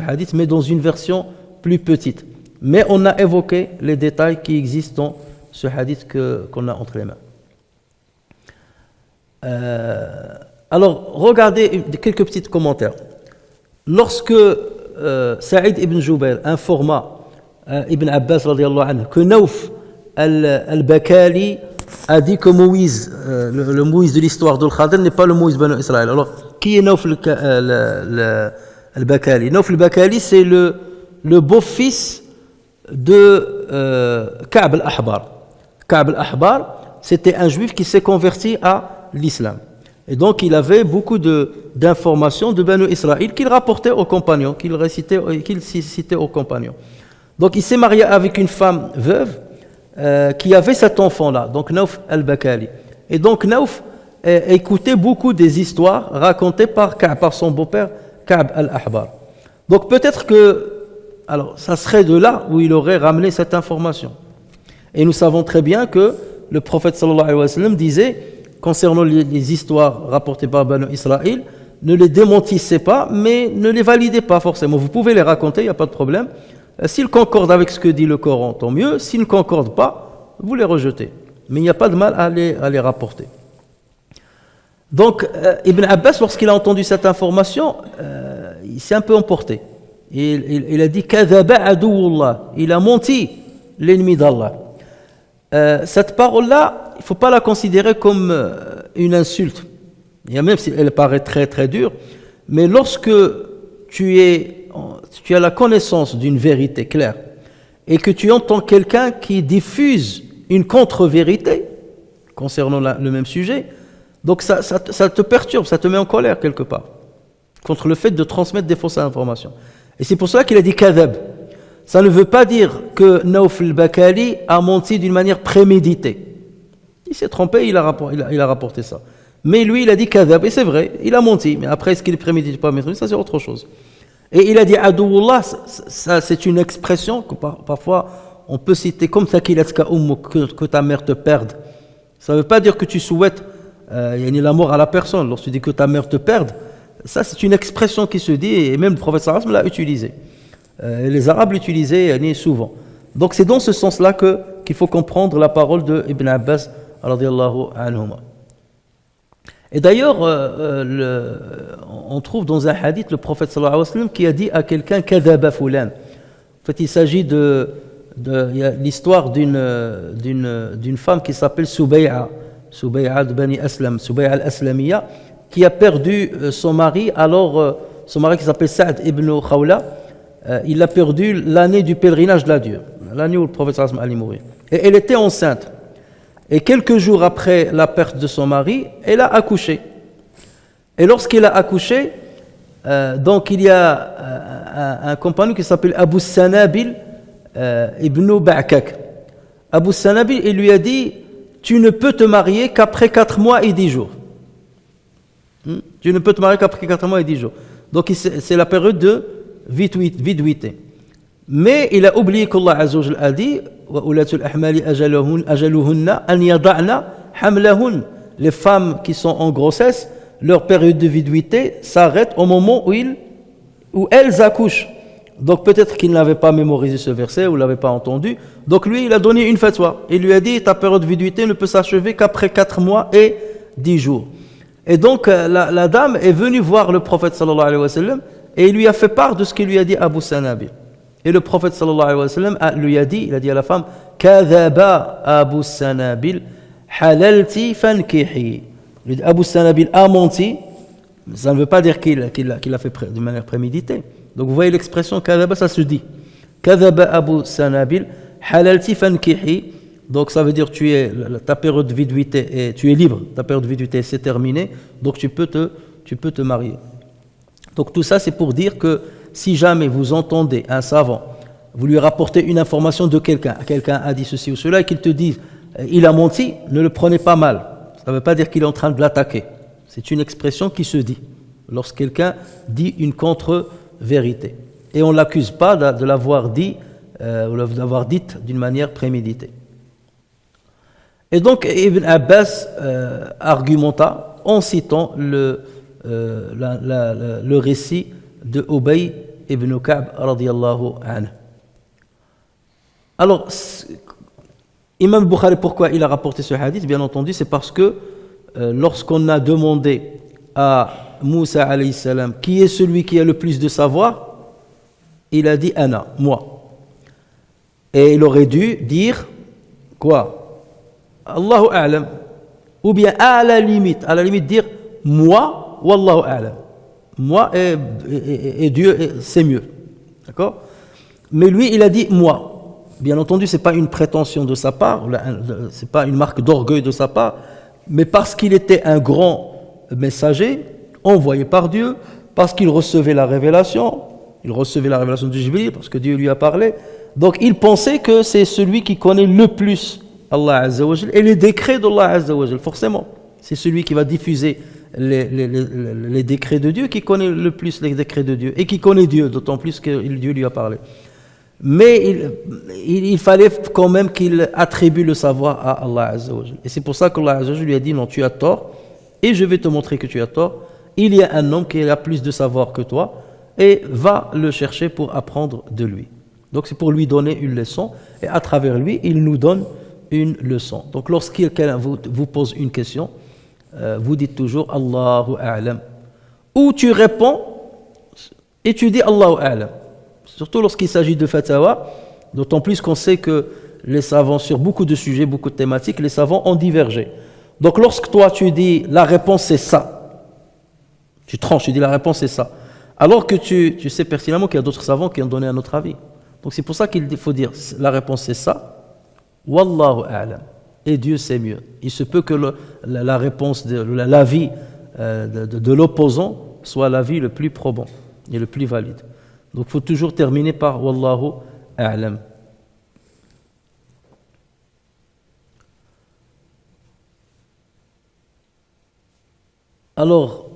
hadith, mais dans une version plus petite. Mais on a évoqué les détails qui existent dans ce hadith qu'on a entre les mains. Alors, regardez quelques petits commentaires. Lorsque Saïd ibn Jubayr informa Ibn Abbas radiyallahu anhu que Nauf al-Bakali a dit que Moïse, le Moïse de l'histoire d'Al-Khadir n'est pas le Moïse banu Israël. Alors, qui est Nauf al-Bakali? Nauf al-Bakali, c'est le beau-fils de Ka'b al-Ahbar. Ka'b al-Ahbar, c'était un juif qui s'est converti à l'islam. Et donc, il avait beaucoup d'informations de Banu Israël qu'il rapportait aux compagnons, qu'il citait aux compagnons. Donc, il s'est marié avec une femme veuve qui avait cet enfant-là, donc Nauf al-Bakali. Et donc, Nauf écoutait beaucoup des histoires racontées par son beau-père, Ka'b al-Ahbar. Donc, peut-être que, alors, ça serait de là où il aurait ramené cette information. Et nous savons très bien que le prophète sallallahu alayhi wa sallam disait, concernant les histoires rapportées par Banu Israël, ne les démentissez pas, mais ne les validez pas forcément. Vous pouvez les raconter, il n'y a pas de problème. S'ils concordent avec ce que dit le Coran, tant mieux. S'ils ne concordent pas, vous les rejetez. Mais il n'y a pas de mal à les rapporter. Donc, Ibn Abbas, lorsqu'il a entendu cette information, il s'est un peu emporté. Il a dit « Kadhaba aduwullah » il a menti, l'ennemi d'Allah. Cette parole-là, il ne faut pas la considérer comme une insulte. Même si elle paraît très très dure, mais lorsque tu as la connaissance d'une vérité claire et que tu entends quelqu'un qui diffuse une contre-vérité concernant le même sujet, donc ça te perturbe, ça te met en colère quelque part contre le fait de transmettre des fausses informations. Et c'est pour cela qu'il a dit kadhab. Ça ne veut pas dire que Nauf al-Bakali a menti d'une manière préméditée. Il s'est trompé, il a rapporté ça. Mais lui, il a dit kadhab, et c'est vrai, il a menti. Mais après, est-ce qu'il est prémédité pas? Ça, c'est autre chose. Et il a dit adouullah, ça c'est une expression que parfois on peut citer comme takilatka ummuk, que ta mère te perde. Ça ne veut pas dire que tu souhaites la mort à la personne. Lorsque tu dis que ta mère te perde, ça c'est une expression qui se dit, et même le prophète sallallahu alayhi wa sallam l'a utilisée. Les Arabes l'utilisaient souvent. Donc c'est dans ce sens-là qu'il faut comprendre la parole de Ibn Abbas radiyallahu anhuma. Et d'ailleurs, on trouve dans un hadith le prophète sallallahu alayhi wa sallam qui a dit à quelqu'un kadhaba fulan. En fait, il s'agit de l'histoire d'une femme qui s'appelle Subay'a de Bani Aslam, Subay'a al-Aslamiyya, qui a perdu son mari. Alors, son mari qui s'appelle Sa'd ibn Khawla, il l'a perdu l'année du pèlerinage de la Dieu, l'année où le prophète sallallahu alayhi wa sallam allait mourir. Et elle était enceinte. Et quelques jours après la perte de son mari, elle a accouché. Et lorsqu'elle a accouché, donc il y a un compagnon qui s'appelle Abu Sanabil ibn Ba'kak. Abu Sanabil, il lui a dit, tu ne peux te marier qu'après 4 mois et 10 jours. Tu ne peux te marier qu'après 4 mois et 10 jours. Donc c'est la période de viduité. Mais il a oublié qu'Allah Azza wa Jalla a dit les femmes qui sont en grossesse, leur période de viduité s'arrête au moment où elles accouchent. Donc peut-être qu'il n'avait pas mémorisé ce verset ou ne l'avait pas entendu. Donc lui, il a donné une fatwa. Il lui a dit ta période de viduité ne peut s'achever qu'après 4 mois et 10 jours. Et donc la dame est venue voir le prophète sallallahu alayhi wa sallam et il lui a fait part de ce qu'il lui a dit Abu Sanabil. Et le prophète sallallahu alayhi wa sallam lui a dit, il a dit à la femme, Kadhaba Abu Sanabil, halalti fankihi. Abu Sanabil a menti, ça ne veut pas dire qu'il l'a fait de manière préméditée. Donc vous voyez l'expression Kadhaba, ça se dit. Kadhaba Abu Sanabil, halalti fankihi. Donc ça veut dire ta période de viduité et tu es libre, ta période de viduité c'est terminé, donc tu peux te marier. Donc tout ça c'est pour dire que si jamais vous entendez un savant, vous lui rapportez une information de quelqu'un a dit ceci ou cela et qu'il te dise il a menti, ne le prenez pas mal. Ça ne veut pas dire qu'il est en train de l'attaquer. C'est une expression qui se dit lorsque quelqu'un dit une contre-vérité. Et on ne l'accuse pas de l'avoir dit ou de l'avoir dite d'une manière préméditée. Et donc Ibn Abbas argumenta en citant le récit de Ubay ibn Ka'b radiyallahu anhu. Alors, Imam Bukhari, pourquoi il a rapporté ce hadith? Bien entendu, c'est parce que lorsqu'on a demandé à Moussa alayhi salam qui est celui qui a le plus de savoir, il a dit Ana, moi. Et il aurait dû dire quoi? Allahu a'lam, ou bien à la limite dire moi, wallahu a'lam, moi et Dieu c'est mieux, d'accord? Mais lui il a dit moi. Bien entendu c'est pas une prétention de sa part, c'est pas une marque d'orgueil de sa part, mais parce qu'il était un grand messager envoyé par Dieu, parce qu'il recevait la révélation de Jibril, parce que Dieu lui a parlé, donc il pensait que c'est celui qui connaît le plus Allah Azza wa Jal et les décrets d'Allah Azza wa Jal, forcément. C'est celui qui va diffuser les décrets de Dieu qui connaît le plus les décrets de Dieu et qui connaît Dieu, d'autant plus que Dieu lui a parlé. Mais il fallait quand même qu'il attribue le savoir à Allah Azza wa Jal. Et c'est pour ça qu'Allah Azza wa Jal lui a dit non, tu as tort et je vais te montrer que tu as tort. Il y a un homme qui a plus de savoir que toi et va le chercher pour apprendre de lui. Donc c'est pour lui donner une leçon et à travers lui, il nous donne une leçon. Donc lorsque quelqu'un vous pose une question, vous dites toujours Allahu a'lam. Ou tu réponds et tu dis Allahu a'lam. Surtout lorsqu'il s'agit de fatawa, d'autant plus qu'on sait que les savants, sur beaucoup de sujets, beaucoup de thématiques, les savants ont divergé. Donc lorsque toi tu dis la réponse c'est ça, tu tranches, tu dis la réponse c'est ça, alors que tu sais pertinemment qu'il y a d'autres savants qui ont donné un autre avis. Donc c'est pour ça qu'il faut dire la réponse c'est ça, Wallahu a'lam. Et Dieu sait mieux. Il se peut que la réponse, l'avis de l'opposant soit l'avis le plus probant et le plus valide. Donc il faut toujours terminer par Wallahu a'lam. Alors,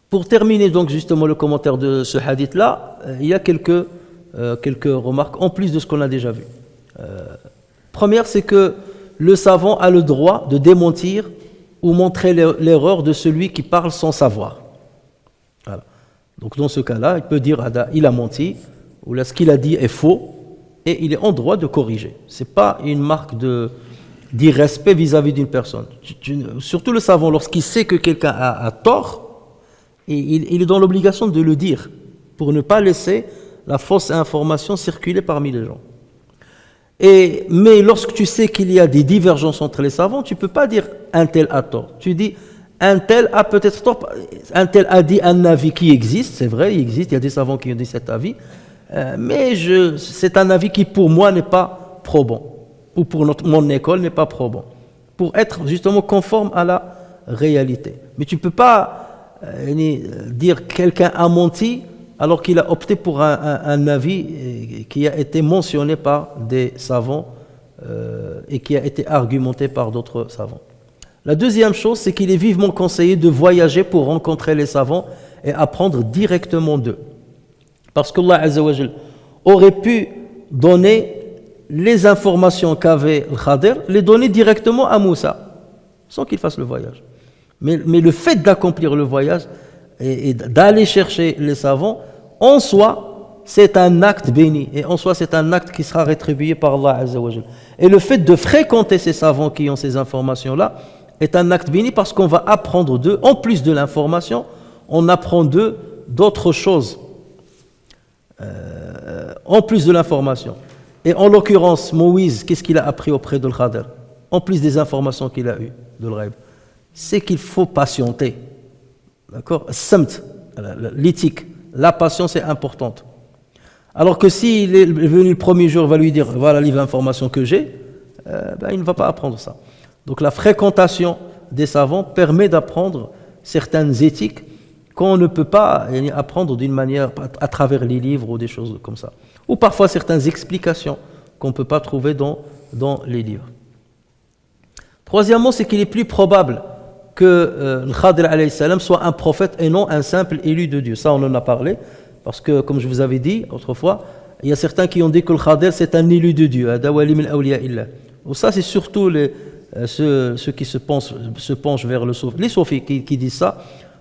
pour terminer donc justement le commentaire de ce hadith-là, il y a quelques remarques en plus de ce qu'on a déjà vu. Première, c'est que le savant a le droit de démentir ou montrer l'erreur de celui qui parle sans savoir. Voilà. Donc dans ce cas-là, il peut dire il a menti, ou là ce qu'il a dit est faux, et il est en droit de corriger. Ce n'est pas une marque d'irrespect vis-à-vis d'une personne. Surtout le savant, lorsqu'il sait que quelqu'un a tort, il est dans l'obligation de le dire, pour ne pas laisser la fausse information circuler parmi les gens. Mais lorsque tu sais qu'il y a des divergences entre les savants, tu ne peux pas dire un tel a tort. Tu dis un tel a peut-être tort, un tel a dit un avis qui existe, c'est vrai, il existe, il y a des savants qui ont dit cet avis, mais c'est un avis qui pour moi n'est pas probant, ou pour mon école n'est pas probant, pour être justement conforme à la réalité. Mais tu ne peux pas dire quelqu'un a menti alors qu'il a opté pour un avis qui a été mentionné par des savants et qui a été argumenté par d'autres savants. La deuxième chose, c'est qu'il est vivement conseillé de voyager pour rencontrer les savants et apprendre directement d'eux. Parce qu'Allah Azza wa Jal aurait pu donner les informations qu'avait le Khadir, les donner directement à Moussa, sans qu'il fasse le voyage. Mais le fait d'accomplir le voyage et d'aller chercher les savants, en soi, c'est un acte béni. Et en soi, c'est un acte qui sera rétribué par Allah Azza wa Jal. Et le fait de fréquenter ces savants qui ont ces informations-là, est un acte béni parce qu'on va apprendre d'eux, en plus de l'information, on apprend d'eux d'autres choses, en plus de l'information. Et en l'occurrence, Moïse, qu'est-ce qu'il a appris auprès de l'Khadir, en plus des informations qu'il a eues de l'Ghaib? C'est qu'il faut patienter. D'accord? Samt, l'éthique, la patience est importante. Alors que s'il est venu le premier jour, il va lui dire voilà les informations que j'ai, il ne va pas apprendre ça. Donc la fréquentation des savants permet d'apprendre certaines éthiques qu'on ne peut pas apprendre d'une manière à travers les livres ou des choses comme ça. Ou parfois certaines explications qu'on ne peut pas trouver dans les livres. Troisièmement, c'est qu'il est plus probable que le Khadir alayhi salam soit un prophète et non un simple élu de Dieu. Ça, on en a parlé, parce que, comme je vous avais dit autrefois, il y a certains qui ont dit que le Khadir, c'est un élu de Dieu. Ou ça, c'est surtout ceux qui se penchent vers le soufisme. Les soufis qui disent ça,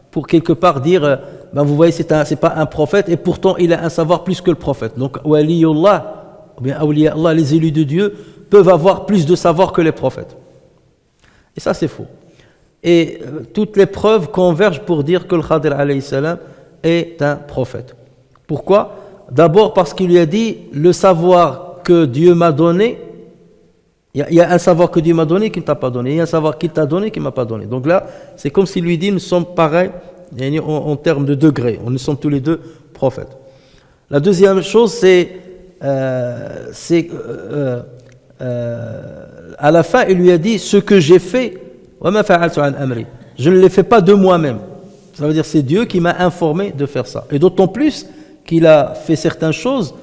pour quelque part dire, vous voyez, c'est pas un prophète, et pourtant il a un savoir plus que le prophète. Donc, waliyullah, ou bien awliya Allah, les élus de Dieu, peuvent avoir plus de savoir que les prophètes. Et ça, c'est faux. Et toutes les preuves convergent pour dire que le Khadir alayhi salam est un prophète. Pourquoi? D'abord parce qu'il lui a dit le savoir que Dieu m'a donné. Il y a un savoir que Dieu m'a donné qu'il ne t'a pas donné. Il y a un savoir qu'il t'a donné qu'il ne m'a pas donné. Donc là, c'est comme s'il lui dit nous sommes pareils en termes de degrés. Nous sommes tous les deux prophètes. La deuxième chose, c'est à la fin, il lui a dit ce que j'ai fait. Je ne l'ai fait pas de moi-même. Ça veut dire c'est Dieu qui m'a informé de faire ça. Et d'autant plus qu'il a fait certaines choses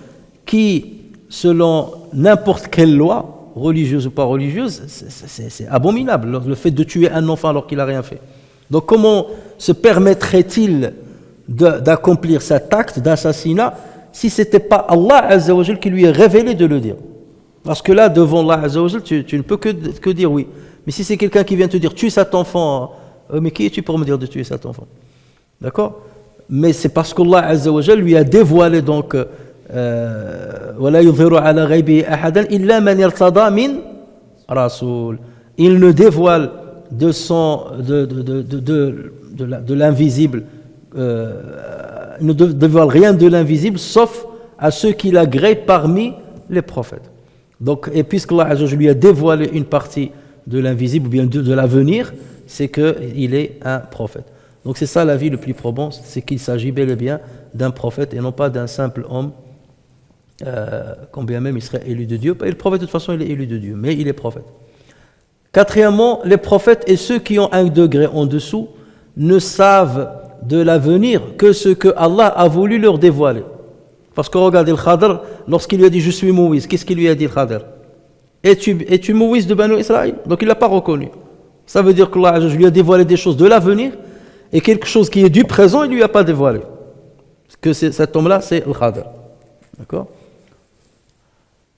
qui, selon n'importe quelle loi, religieuse ou pas religieuse, c'est abominable. Le fait de tuer un enfant alors qu'il n'a rien fait. Donc comment se permettrait-il d'accomplir cet acte d'assassinat si ce n'était pas Allah Azza wa Jal qui lui est révélé de le dire? Parce que là, devant Allah Azza wa Jal, tu ne peux que dire oui. Mais si c'est quelqu'un qui vient te dire tue cet enfant, mais qui es-tu pour me dire de tuer cet enfant? D'accord? Mais c'est parce qu'Allah Azza wa Jal lui a dévoilé donc وَلَا يُظْهِرُ عَلَى غَيْبِهِ أَحَدًا إِلَّا مَنْ يَرْتَضَى مِنْ رَسُولٍ. Il ne dévoile de l'invisible, il ne dévoile rien de l'invisible sauf à ceux qu'il agrée parmi les prophètes. Donc, et puisqu'Allah Azza wa Jal lui a dévoilé une partie de l'invisible ou bien de l'avenir, c'est qu'il est un prophète. Donc c'est ça l'avis le plus probant, c'est qu'il s'agit bel et bien d'un prophète et non pas d'un simple homme, quand bien même il serait élu de Dieu. Et le prophète de toute façon il est élu de Dieu, mais il est prophète. Quatrièmement, les prophètes et ceux qui ont un degré en dessous ne savent de l'avenir que ce que Allah a voulu leur dévoiler. Parce que regardez le Khadir, lorsqu'il lui a dit je suis Moïse, qu'est-ce qu'il lui a dit le Khadir? Es-tu Moïse de Banu Israël? Donc il ne l'a pas reconnu. Ça veut dire que Allah lui a dévoilé des choses de l'avenir et quelque chose qui est du présent, il ne lui a pas dévoilé. Parce que cet homme-là, c'est le Khadir. D'accord?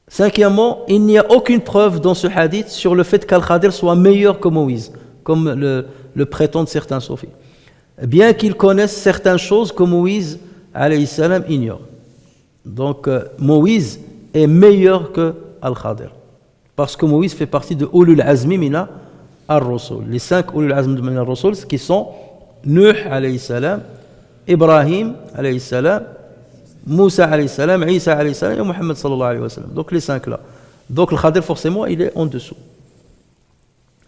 Cinquièmement, il n'y a aucune preuve dans ce hadith sur le fait qu'Al-Khadir soit meilleur que Moïse, comme le prétendent certains soufis. Bien qu'ils connaissent certaines choses que Moïse, alayhi salam, ignore. Donc, Moïse est meilleur que Al-Khadir. Parce que Moïse fait partie de Ulul Azmi Mina Ar-Rusul. Les 5 Ulul Azmi Mina Ar-Rusul, qui sont Nuh alayhi salam, Ibrahim alayhi salam, Moussa alayhi salam, Isa alayhi salam et Muhammad sallallahu alayhi wa sallam. Donc les 5 là. Donc le Khadir forcément il est en dessous.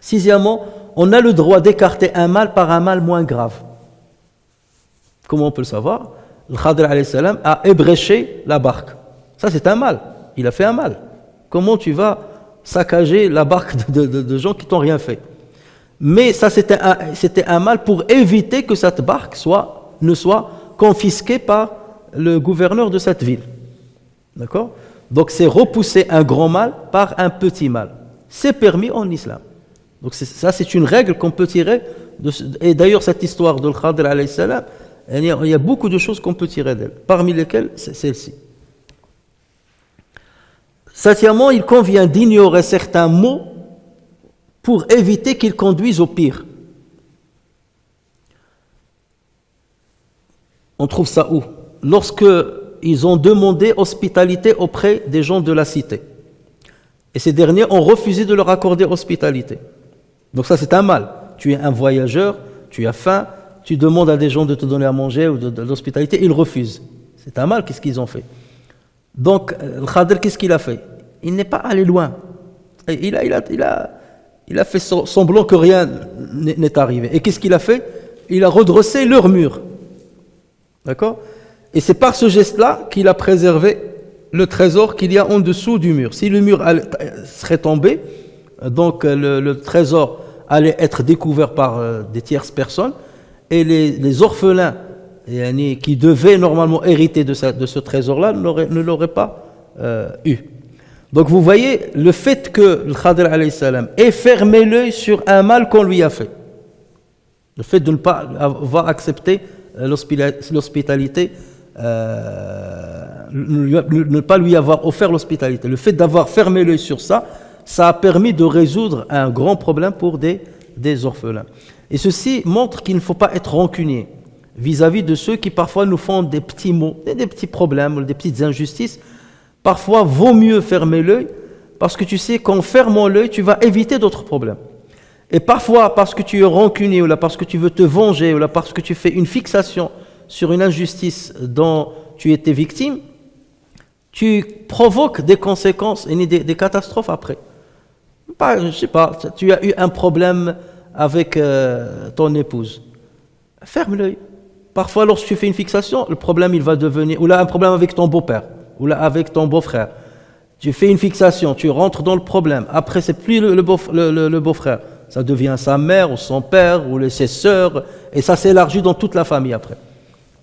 Sixièmement, on a le droit d'écarter un mal par un mal moins grave. Comment on peut le savoir? Le Khadir alayhi salam a ébréché la barque. Ça c'est un mal. Il a fait un mal. Comment tu vas saccager la barque de gens qui t'ont rien fait? Mais ça c'était un mal pour éviter que cette barque ne soit confisquée par le gouverneur de cette ville. D'accord? Donc c'est repousser un grand mal par un petit mal. C'est permis en islam. Donc ça c'est une règle qu'on peut tirer et d'ailleurs cette histoire de Khadir alayhi salam, il y a beaucoup de choses qu'on peut tirer d'elle, parmi lesquelles c'est celle-ci. Septièmement, il convient d'ignorer certains mots pour éviter qu'ils conduisent au pire. On trouve ça où? Lorsque ils ont demandé hospitalité auprès des gens de la cité. Et ces derniers ont refusé de leur accorder hospitalité. Donc ça c'est un mal. tu es un voyageur, tu as faim, tu demandes à des gens de te donner à manger ou de l'hospitalité, ils refusent. C'est un mal, qu'est-ce qu'ils ont fait? Donc, le Khadir, qu'est-ce qu'il a fait? Il n'est pas allé loin. Et il a fait semblant que rien n'est arrivé. Et qu'est-ce qu'il a fait? Il a redressé leur mur. D'accord? Et c'est par ce geste-là qu'il a préservé le trésor qu'il y a en dessous du mur. Si le mur serait tombé, donc le trésor allait être découvert par des tierces personnes, et les orphelins qui devaient normalement hériter de ce trésor-là ne l'auraient pas eu. Donc vous voyez, le fait que le Khadir alayhi salam ait fermé l'œil sur un mal qu'on lui a fait, le fait de ne pas avoir accepté l'hospitalité, ne pas lui avoir offert l'hospitalité, le fait d'avoir fermé l'œil sur ça, ça a permis de résoudre un grand problème pour des orphelins. Et ceci montre qu'il ne faut pas être rancunier vis-à-vis de ceux qui parfois nous font des petits maux, des petits problèmes, des petites injustices. Parfois, vaut mieux fermer l'œil, parce que tu sais qu'en fermant l'œil, tu vas éviter d'autres problèmes. Et parfois, parce que tu es rancunier, ou là, parce que tu veux te venger, ou là, parce que tu fais une fixation sur une injustice dont tu étais victime, tu provoques des conséquences et des catastrophes après. Je sais pas, tu as eu un problème avec ton épouse. Ferme l'œil. Parfois, lorsque tu fais une fixation, le problème, il va devenir... Ou là, un problème avec ton beau-père, ou là, avec ton beau-frère. Tu fais une fixation, tu rentres dans le problème. Après, c'est plus le beau-frère. Ça devient sa mère, ou son père, ou ses sœurs, et ça s'élargit dans toute la famille après.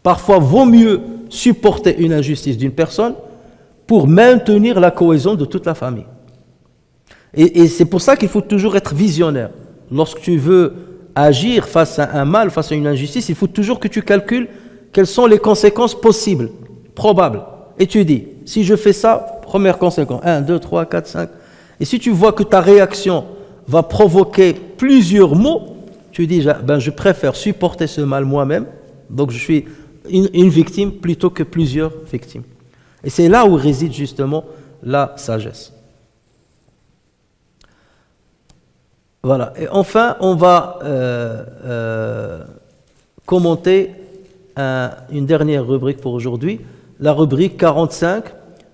Parfois, vaut mieux supporter une injustice d'une personne pour maintenir la cohésion de toute la famille. Et c'est pour ça qu'il faut toujours être visionnaire. Lorsque tu veux agir face à un mal, face à une injustice, il faut toujours que tu calcules quelles sont les conséquences possibles, probables. Et tu dis, si je fais ça, première conséquence, 1, 2, 3, 4, 5. Et si tu vois que ta réaction va provoquer plusieurs maux, tu dis, je préfère supporter ce mal moi-même, donc je suis une victime plutôt que plusieurs victimes. Et c'est là où réside justement la sagesse. Voilà. Et enfin, on va commenter une dernière rubrique pour aujourd'hui, la rubrique 45,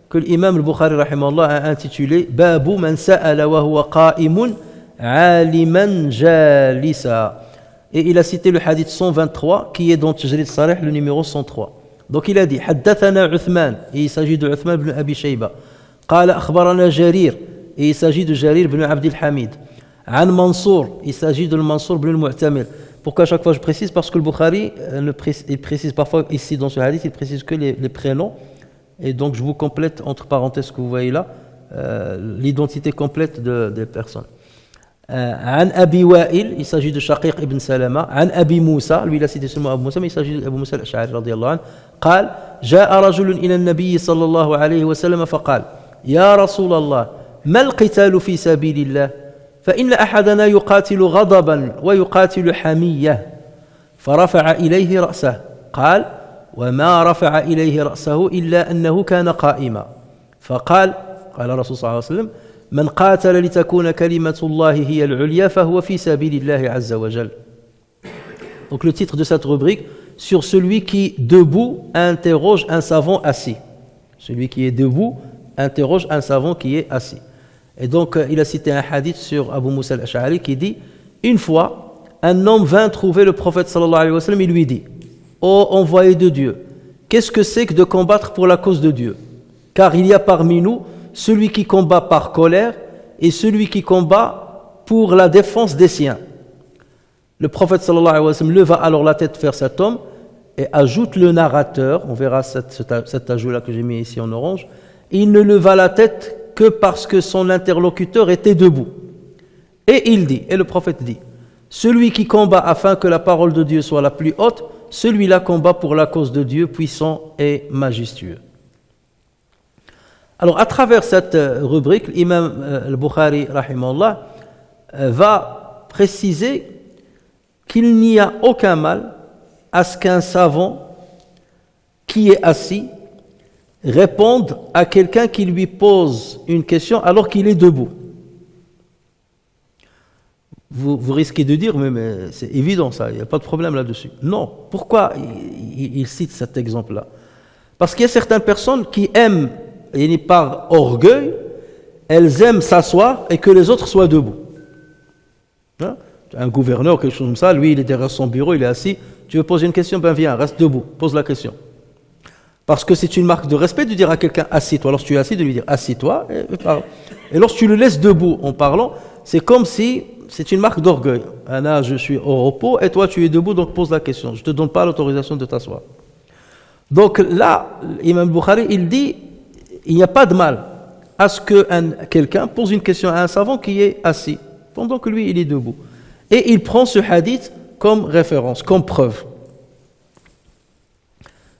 que l'imam al-Bukhari rahimahullah a intitulée « Babu man sa'ala wa huwa qa'imun aliman jalisa ». Et il a cité le hadith 123 qui est dans Tajrid Salih, le numéro 103. Donc il a dit « Haddathana Uthman » et il s'agit de Uthman ibn Abi Shayba. « Qala akhbarana Jarir » et il s'agit de Jarir ibn Abdil Hamid. « An Mansour » il s'agit de Mansour ibn al-Mu'tamir. Pourquoi à chaque fois je précise? Parce que le Bukhari, il précise parfois ici dans ce hadith, il précise que les prénoms. Et donc je vous complète, entre parenthèses, ce que vous voyez là, l'identité complète des personnes. An Abi Wa'il, il s'agit de Shaqiq ibn Salama. An Abi Moussa, lui il a cité seulement Abu Moussa, mais il s'agit d'Abu Moussa al-Ash'ari radiyallahu anhu. قال جاء رجل إلى النبي صلى الله عليه وسلم فقال يا رسول الله ما القتال في سبيل الله فإن أحدنا يقاتل غضبا ويقاتل حمية فرفع إليه رأسه قال وما رفع إليه رأسه إلا أنه كان قائما فقال قال رسول صلى الله عليه وسلم من قاتل لتكون كلمة الله هي العليا فهو في سبيل الله عز وجل. Donc le titre de cette rubrique, sur celui qui debout interroge un savant assis. Celui qui est debout interroge un savant qui est assis. Et donc il a cité un hadith sur Abu Moussa al-Ash'ari qui dit, une fois un homme vint trouver le prophète sallallahu alayhi wa sallam, il lui dit, ô envoyé de Dieu, qu'est-ce que c'est que de combattre pour la cause de Dieu? Car il y a parmi nous celui qui combat par colère et celui qui combat pour la défense des siens. Le prophète sallallahu alayhi wa sallam leva alors la tête vers cet homme et ajoute le narrateur, on verra cet ajout-là que j'ai mis ici en orange, il ne leva la tête que parce que son interlocuteur était debout. Et il dit, et le prophète dit, celui qui combat afin que la parole de Dieu soit la plus haute, celui-là combat pour la cause de Dieu puissant et majestueux. Alors à travers cette rubrique, l'imam al-Bukhari rahimahullah va préciser qu'il n'y a aucun mal à ce qu'un savant qui est assis réponde à quelqu'un qui lui pose une question alors qu'il est debout. vous risquez de dire, mais c'est évident ça, il n'y a pas de problème là-dessus. Non. Pourquoi il cite cet exemple-là? Parce qu'il y a certaines personnes qui aiment, et par orgueil, elles aiment s'asseoir et que les autres soient debout. Hein? Un gouverneur, quelque chose comme ça, lui, il est derrière son bureau, il est assis. Tu veux poser une question? Ben viens, reste debout, pose la question. Parce que c'est une marque de respect de dire à quelqu'un assis-toi. Lorsque tu es assis, de lui dire assis-toi et parle. Et lorsque tu le laisses debout en parlant, c'est comme si c'est une marque d'orgueil. Là, je suis au repos et toi, tu es debout, donc pose la question. Je ne te donne pas l'autorisation de t'asseoir. Donc là, Imam Bukhari, il dit il n'y a pas de mal à ce que quelqu'un pose une question à un savant qui est assis, pendant que lui, il est debout. Et il prend ce hadith comme référence, comme preuve.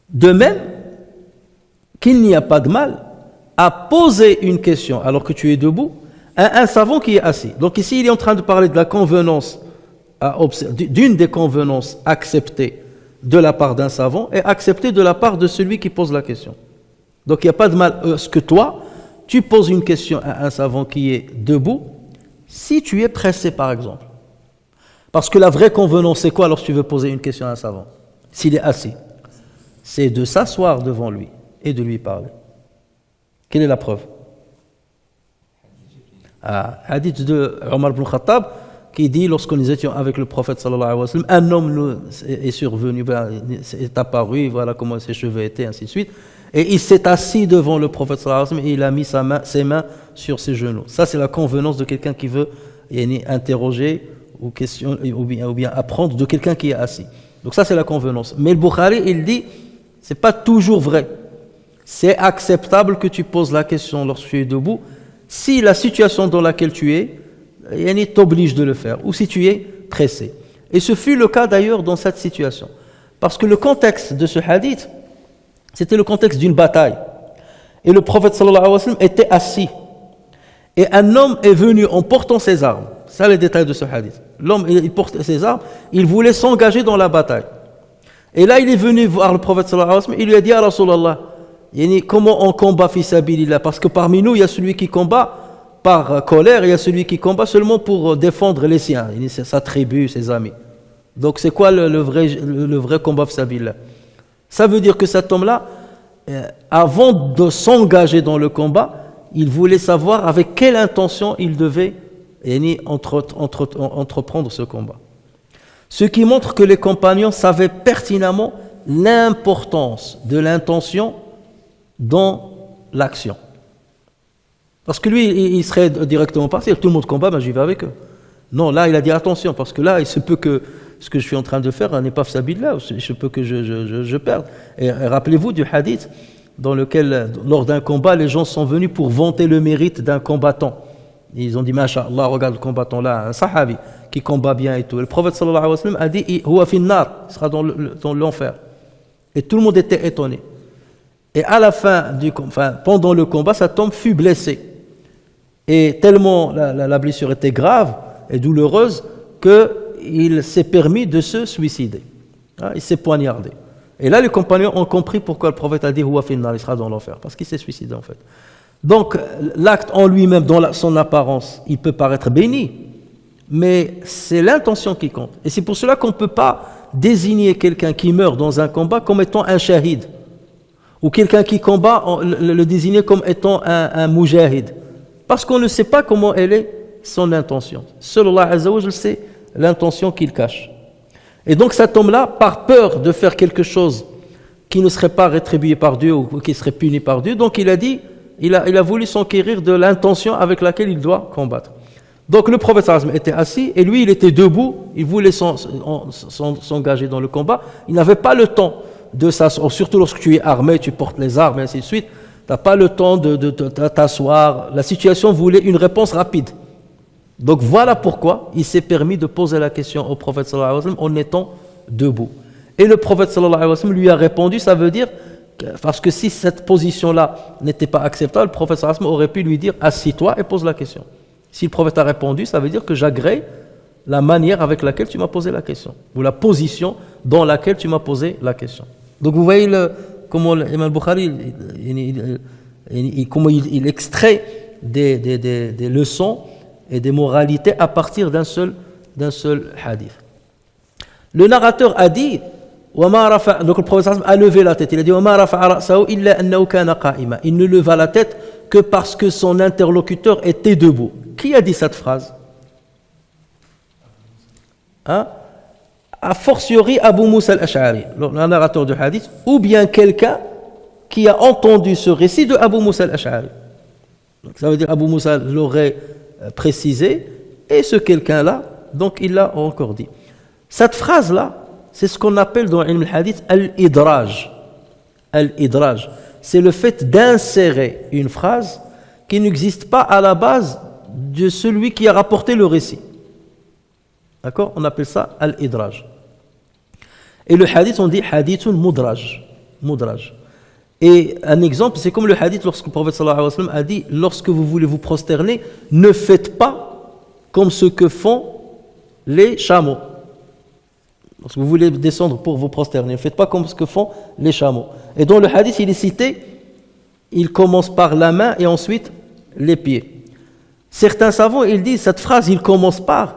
De même qu'il n'y a pas de mal à poser une question alors que tu es debout à un savant qui est assis. Donc ici, il est en train de parler de la convenance, d'une des convenances acceptées de la part d'un savant et acceptées de la part de celui qui pose la question. Donc il n'y a pas de mal à ce que toi, tu poses une question à un savant qui est debout, si tu es pressé par exemple. Parce que la vraie convenance, c'est quoi lorsque tu veux poser une question à un savant? S'il est assis, c'est de s'asseoir devant lui et de lui parler. Quelle est la preuve? Hadith de Omar ibn Khattab qui dit, lorsque nous étions avec le prophète sallallahu alayhi wa sallam, un homme est survenu, est apparu, voilà comment ses cheveux étaient, ainsi de suite, et il s'est assis devant le prophète sallallahu alayhi wa sallam et il a mis ses mains sur ses genoux. Ça, c'est la convenance de quelqu'un qui veut interroger ou bien apprendre de quelqu'un qui est assis. Donc ça, c'est la convenance. Mais le Bukhari, il dit, c'est pas toujours vrai. C'est acceptable que tu poses la question lorsque tu es debout, si la situation dans laquelle tu es t'oblige de le faire, ou si tu es pressé. Et ce fut le cas d'ailleurs dans cette situation. Parce que le contexte de ce hadith, c'était le contexte d'une bataille. Et le prophète sallallahu alayhi wa sallam était assis. Et un homme est venu en portant ses armes. C'est ça les détails de ce hadith. L'homme, il porte ses armes, il voulait s'engager dans la bataille. Et là, il est venu voir le prophète sallallahu alayhi wa sallam, il lui a dit, ah Rasulallah, comment on combat fi sabilillah? Parce que parmi nous, il y a celui qui combat par colère, il y a celui qui combat seulement pour défendre les siens, sa tribu, ses amis. Donc c'est quoi le vrai combat fi sabilillah? Ça veut dire que cet homme-là, avant de s'engager dans le combat, il voulait savoir avec quelle intention il devait entreprendre ce combat. Ce qui montre que les compagnons savaient pertinemment l'importance de l'intention dans l'action. Parce que lui, il serait directement parti, tout le monde combat, ben j'y vais avec eux. Non, là, il a dit attention, parce que là, il se peut que ce que je suis en train de faire n'est pas sabila, il se peut que je perde. Et rappelez-vous du hadith dans lequel, lors d'un combat, les gens sont venus pour vanter le mérite d'un combattant. Ils ont dit, Masha'Allah, regarde le combattant là, un sahabi qui combat bien et tout. Et le prophète sallallahu alayhi wa sallam a dit, Huwa fin nar, il sera dans l'enfer. Et tout le monde était étonné. Et à la fin pendant le combat, cet homme fut blessé. Et tellement la blessure était grave et douloureuse qu'il s'est permis de se suicider. Il s'est poignardé. Et là, les compagnons ont compris pourquoi le prophète a dit Huwa fin nar, il sera dans l'enfer. Parce qu'il s'est suicidé en fait. Donc, l'acte en lui-même, dans son apparence, il peut paraître béni, mais c'est l'intention qui compte. Et c'est pour cela qu'on ne peut pas désigner quelqu'un qui meurt dans un combat comme étant un shahid. Ou quelqu'un qui combat, le désigner comme étant un mujahid. Parce qu'on ne sait pas comment elle est son intention. Seul Allah Azza wa Jal sait l'intention qu'il cache. Et donc cet homme-là, par peur de faire quelque chose qui ne serait pas rétribué par Dieu ou qui serait puni par Dieu, donc il a dit, il a voulu s'enquérir de l'intention avec laquelle il doit combattre. Donc le prophète sallallahu alayhi wa sallam était assis et lui il était debout, il voulait s'engager dans le combat. Il n'avait pas le temps de s'asseoir, surtout lorsque tu es armé, tu portes les armes et ainsi de suite. Tu n'as pas le temps de t'asseoir. La situation voulait une réponse rapide. Donc voilà pourquoi il s'est permis de poser la question au prophète sallallahu alayhi wa sallam en étant debout. Et le prophète sallallahu alayhi wa sallam lui a répondu, ça veut dire, parce que si cette position-là n'était pas acceptable, le prophète sallallahu alayhi wa sallam aurait pu lui dire assis-toi et pose la question. Si le prophète a répondu, ça veut dire que j'agrée la manière avec laquelle tu m'as posé la question, ou la position dans laquelle tu m'as posé la question. Donc vous voyez comment l'imam Bukhari comment il extrait des leçons et des moralités à partir d'un seul d'un seul hadith. Le narrateur a dit, donc le prophète a levé la tête, il a dit il ne leva la tête que parce que son interlocuteur était debout. Qui a dit cette phrase? A fortiori Abu Musa al-Ash'ari, le narrateur du hadith, ou bien quelqu'un qui a entendu ce récit de Abu Musa al-Ash'ari. Donc ça veut dire Abu Musa l'aurait précisé, et ce quelqu'un-là, donc il l'a encore dit. Cette phrase-là, c'est ce qu'on appelle dans le hadith al-idraj. Al-idraj, c'est le fait d'insérer une phrase qui n'existe pas à la base de celui qui a rapporté le récit. D'accord? On appelle ça al-idraj. Et le hadith, on dit hadithun mudraj. Mudraj. Et un exemple, c'est comme le hadith lorsque le prophète sallallahu alayhi wa sallam a dit, lorsque vous voulez vous prosterner, ne faites pas comme ce que font les chameaux. Lorsque vous voulez descendre pour vous prosterner, ne faites pas comme ce que font les chameaux. Et dans le hadith, il est cité, il commence par la main et ensuite les pieds. Certains savants, ils disent, cette phrase, il commence par,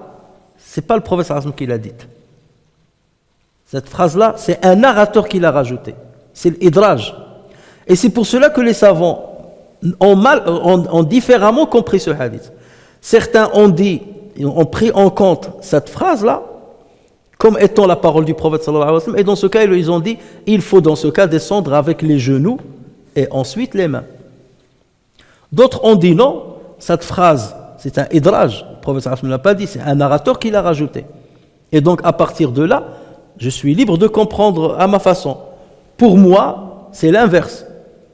c'est pas le prophète sallallahu alayhi wa sallam qui l'a dite. Cette phrase-là, c'est un narrateur qui l'a rajoutée. C'est l'idraj. Et c'est pour cela que les savants ont différemment compris ce hadith. Certains ont pris en compte cette phrase-là comme étant la parole du prophète sallallahu alayhi wa sallam, et dans ce cas, ils ont dit, il faut dans ce cas descendre avec les genoux et ensuite les mains. D'autres ont dit non, cette phrase, c'est un idraj. Le prophète sallallahu alayhi wa sallam ne l'a pas dit, c'est un narrateur qui l'a rajouté. Et donc, à partir de là, je suis libre de comprendre à ma façon. Pour moi, c'est l'inverse.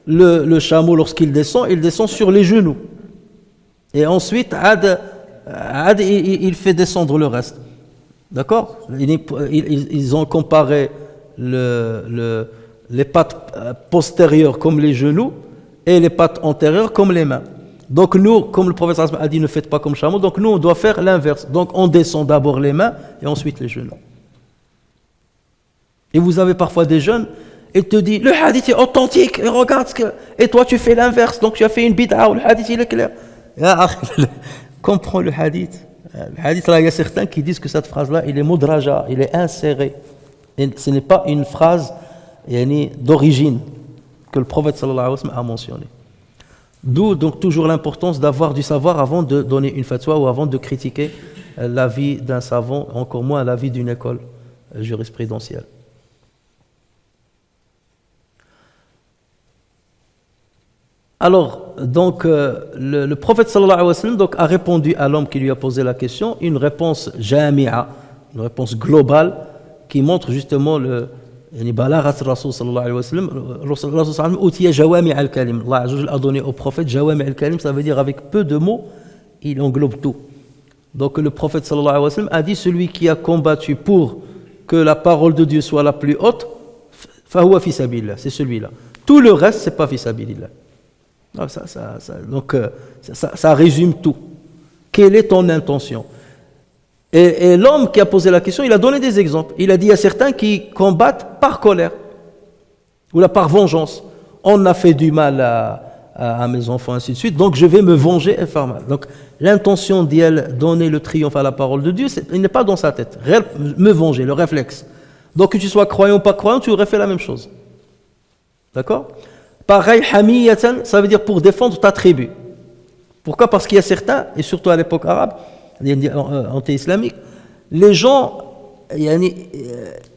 Le chameau, lorsqu'il descend, il descend sur les genoux. Et ensuite, il fait descendre le reste. D'accord? Ils ont comparé les pattes postérieures comme les genoux et les pattes antérieures comme les mains. Donc nous, comme le prophète a dit, ne faites pas comme chameau, donc nous, on doit faire l'inverse. Donc on descend d'abord les mains et ensuite les genoux. Et vous avez parfois des jeunes, ils te disent, le hadith est authentique, et regarde ce que... Et toi tu fais l'inverse, donc tu as fait une bid'a, le hadith il est clair. Comprends le hadith. Le hadith, là, il y a certains qui disent que cette phrase-là, il est mudraja, il est inséré. Et ce n'est pas une phrase d'origine que le prophète sallallahu alayhi wa sallam a mentionné. D'où donc toujours l'importance d'avoir du savoir avant de donner une fatwa ou avant de critiquer l'avis d'un savant, encore moins l'avis d'une école jurisprudentielle. Alors, donc, le prophète sallallahu alayhi wa sallam donc, a répondu à l'homme qui lui a posé la question une réponse jami'a, une réponse globale qui montre justement le balaghat Rasul sallallahu alayhi wa sallam. Rasul sallallahu alayhi wa sallam jawami' al-kalim. Allah a donné au prophète jawami' al-kalim, ça veut dire avec peu de mots, il englobe tout. Donc le prophète sallallahu alayhi wa sallam a dit, celui qui a combattu pour que la parole de Dieu soit la plus haute, fahuwa fi sabilillah, c'est celui-là. Tout le reste, c'est pas fi sabilillah. Donc ça résume tout. Quelle est ton intention? Et l'homme qui a posé la question, il a donné des exemples. Il a dit à certains qui combattent par colère ou par vengeance. On a fait du mal à mes enfants, ainsi de suite, donc je vais me venger et faire mal. Donc l'intention d'elle donner le triomphe à la parole de Dieu, il n'est pas dans sa tête. Me venger, le réflexe. Donc que tu sois croyant ou pas croyant, tu aurais fait la même chose. D'accord? Pareil, hamiyatan, ça veut dire pour défendre ta tribu. Pourquoi? Parce qu'il y a certains, et surtout à l'époque arabe, anti-islamique, les gens,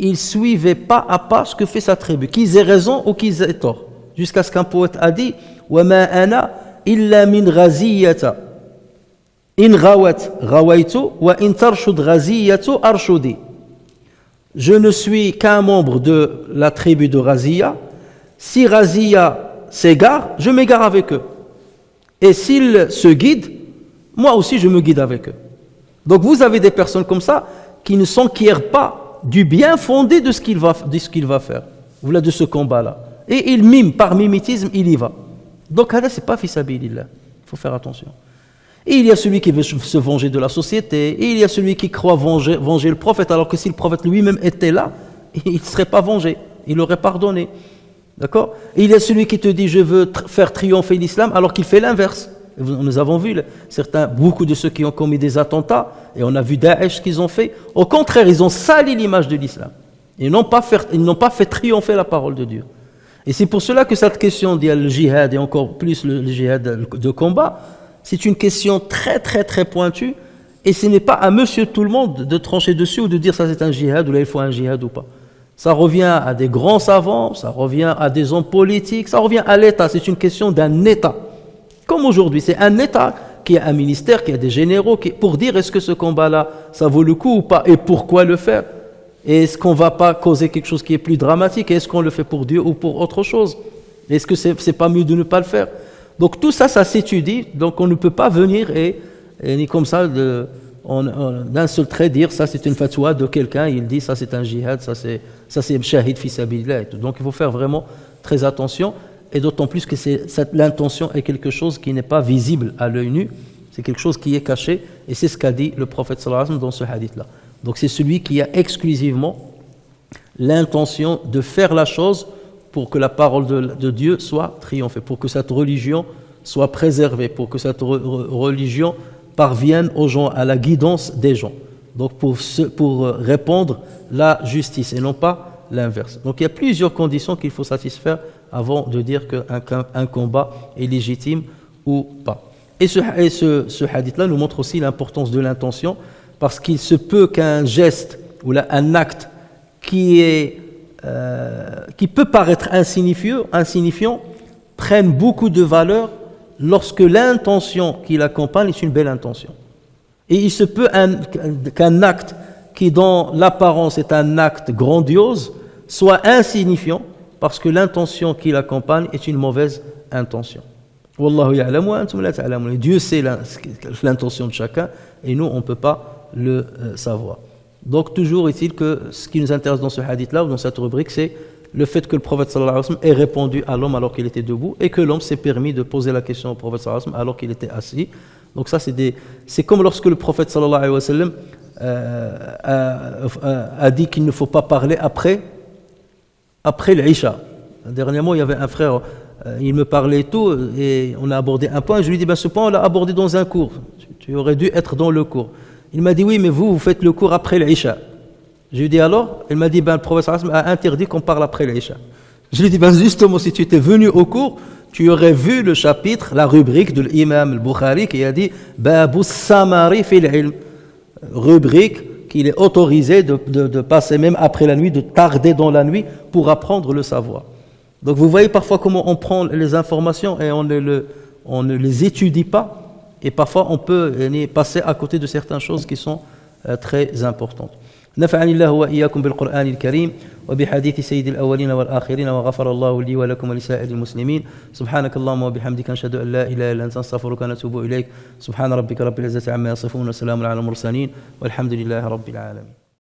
ils suivaient pas à pas ce que fait sa tribu, qu'ils aient raison ou qu'ils aient tort. Jusqu'à ce qu'un poète a dit, وَمَا أَنَا إِلَّا مِنْ غَزِيَّةَ إِنْ غَوَتْ غَوَيْتُ وَإِنْ تَرْشُدْ غَزِيَّةُ أَرْشُدِي. Je ne suis qu'un membre de la tribu de Raziya. Si Raziya s'égare, je m'égare avec eux. Et s'ils se guident, moi aussi je me guide avec eux. Donc vous avez des personnes comme ça qui ne s'enquièrent pas du bien fondé de ce qu'il va faire, voilà, de ce combat-là. Et il mime, par mimétisme, il y va. Donc là, c'est pas fi sabilillah. Il faut faire attention. Et il y a celui qui veut se venger de la société, et il y a celui qui croit venger le prophète, alors que si le prophète lui-même était là, il ne serait pas vengé, il aurait pardonné. D'accord? Et il y a celui qui te dit je veux faire triompher l'islam alors qu'il fait l'inverse. Nous avons vu beaucoup de ceux qui ont commis des attentats, et on a vu Daesh ce qu'ils ont fait. Au contraire, ils ont sali l'image de l'islam. Ils n'ont pas fait triompher la parole de Dieu. Et c'est pour cela que cette question du djihad, et encore plus le djihad de combat, c'est une question très très très pointue, et ce n'est pas à monsieur tout le monde de trancher dessus ou de dire ça c'est un djihad, ou là il faut un djihad ou pas. Ça revient à des grands savants, ça revient à des hommes politiques, ça revient à l'État, c'est une question d'un État. Comme aujourd'hui, c'est un État qui a un ministère, qui a des généraux, pour dire est-ce que ce combat-là, ça vaut le coup ou pas, et pourquoi le faire. Et est-ce qu'on ne va pas causer quelque chose qui est plus dramatique, et est-ce qu'on le fait pour Dieu ou pour autre chose. Est-ce que c'est pas mieux de ne pas le faire. Donc tout ça, ça s'étudie, donc on ne peut pas venir et ni comme ça, d'un seul trait dire ça c'est une fatwa de quelqu'un, il dit ça c'est un djihad, ça c'est shahid fi sabilillah et tout. Donc il faut faire vraiment très attention, et d'autant plus que l'intention est quelque chose qui n'est pas visible à l'œil nu, c'est quelque chose qui est caché, et c'est ce qu'a dit le prophète sallallahu alayhi wa sallam dans ce hadith-là. Donc c'est celui qui a exclusivement l'intention de faire la chose pour que la parole de Dieu soit triomphée, pour que cette religion soit préservée, pour que cette religion parvienne aux gens, à la guidance des gens. Donc pour répandre la justice et non pas l'inverse. Donc il y a plusieurs conditions qu'il faut satisfaire avant de dire qu'un combat est légitime ou pas. Et ce hadith-là nous montre aussi l'importance de l'intention, parce qu'il se peut qu'un geste ou un acte qui peut paraître insignifiant prenne beaucoup de valeur lorsque l'intention qui l'accompagne est une belle intention. Et il se peut qu'un acte qui dans l'apparence est un acte grandiose soit insignifiant parce que l'intention qui l'accompagne est une mauvaise intention. Wallahu ya'lamu wa antum la ta'lamun. Dieu sait l'intention de chacun et nous on ne peut pas le savoir. Donc toujours est-il que ce qui nous intéresse dans ce hadith-là ou dans cette rubrique, c'est le fait que le prophète sallallahu alayhi wa sallam ait répondu à l'homme alors qu'il était debout, et que l'homme s'est permis de poser la question au prophète sallallahu alayhi wa sallam alors qu'il était assis. Donc ça c'est comme lorsque le prophète sallallahu alayhi wa sallam a dit qu'il ne faut pas parler après l'Isha. Dernièrement il y avait un frère, il me parlait et tout, et on a abordé un point, et je lui ai dit ce point on l'a abordé dans un cours, tu aurais dû être dans le cours. Il m'a dit oui, mais vous faites le cours après l'Isha. Je lui ai dit alors, il m'a dit le prophète sallallahu alayhi wa sallam a interdit qu'on parle après l'Isha. Je lui ai dit justement, si tu étais venu au cours, tu aurais vu le chapitre, la rubrique de l'imam al-Bukhari qui a dit Babu Samari fil ilm, rubrique qu'il est autorisé de passer même après la nuit, de tarder dans la nuit pour apprendre le savoir. Donc vous voyez parfois comment on prend les informations et on ne les étudie pas, et parfois on peut passer à côté de certaines choses qui sont très importantes. نفعني الله وإياكم بالقرآن الكريم وبحديث سيد الأولين والآخرين وغفر الله لي ولكم ولسائر المسلمين سبحانك اللهم وبحمدك نشهد أن لا إله إلا أنت نستغفرك ونتوب إليك سبحان ربك رب العزة عما يصفون وسلام على المرسلين والحمد لله رب العالمين.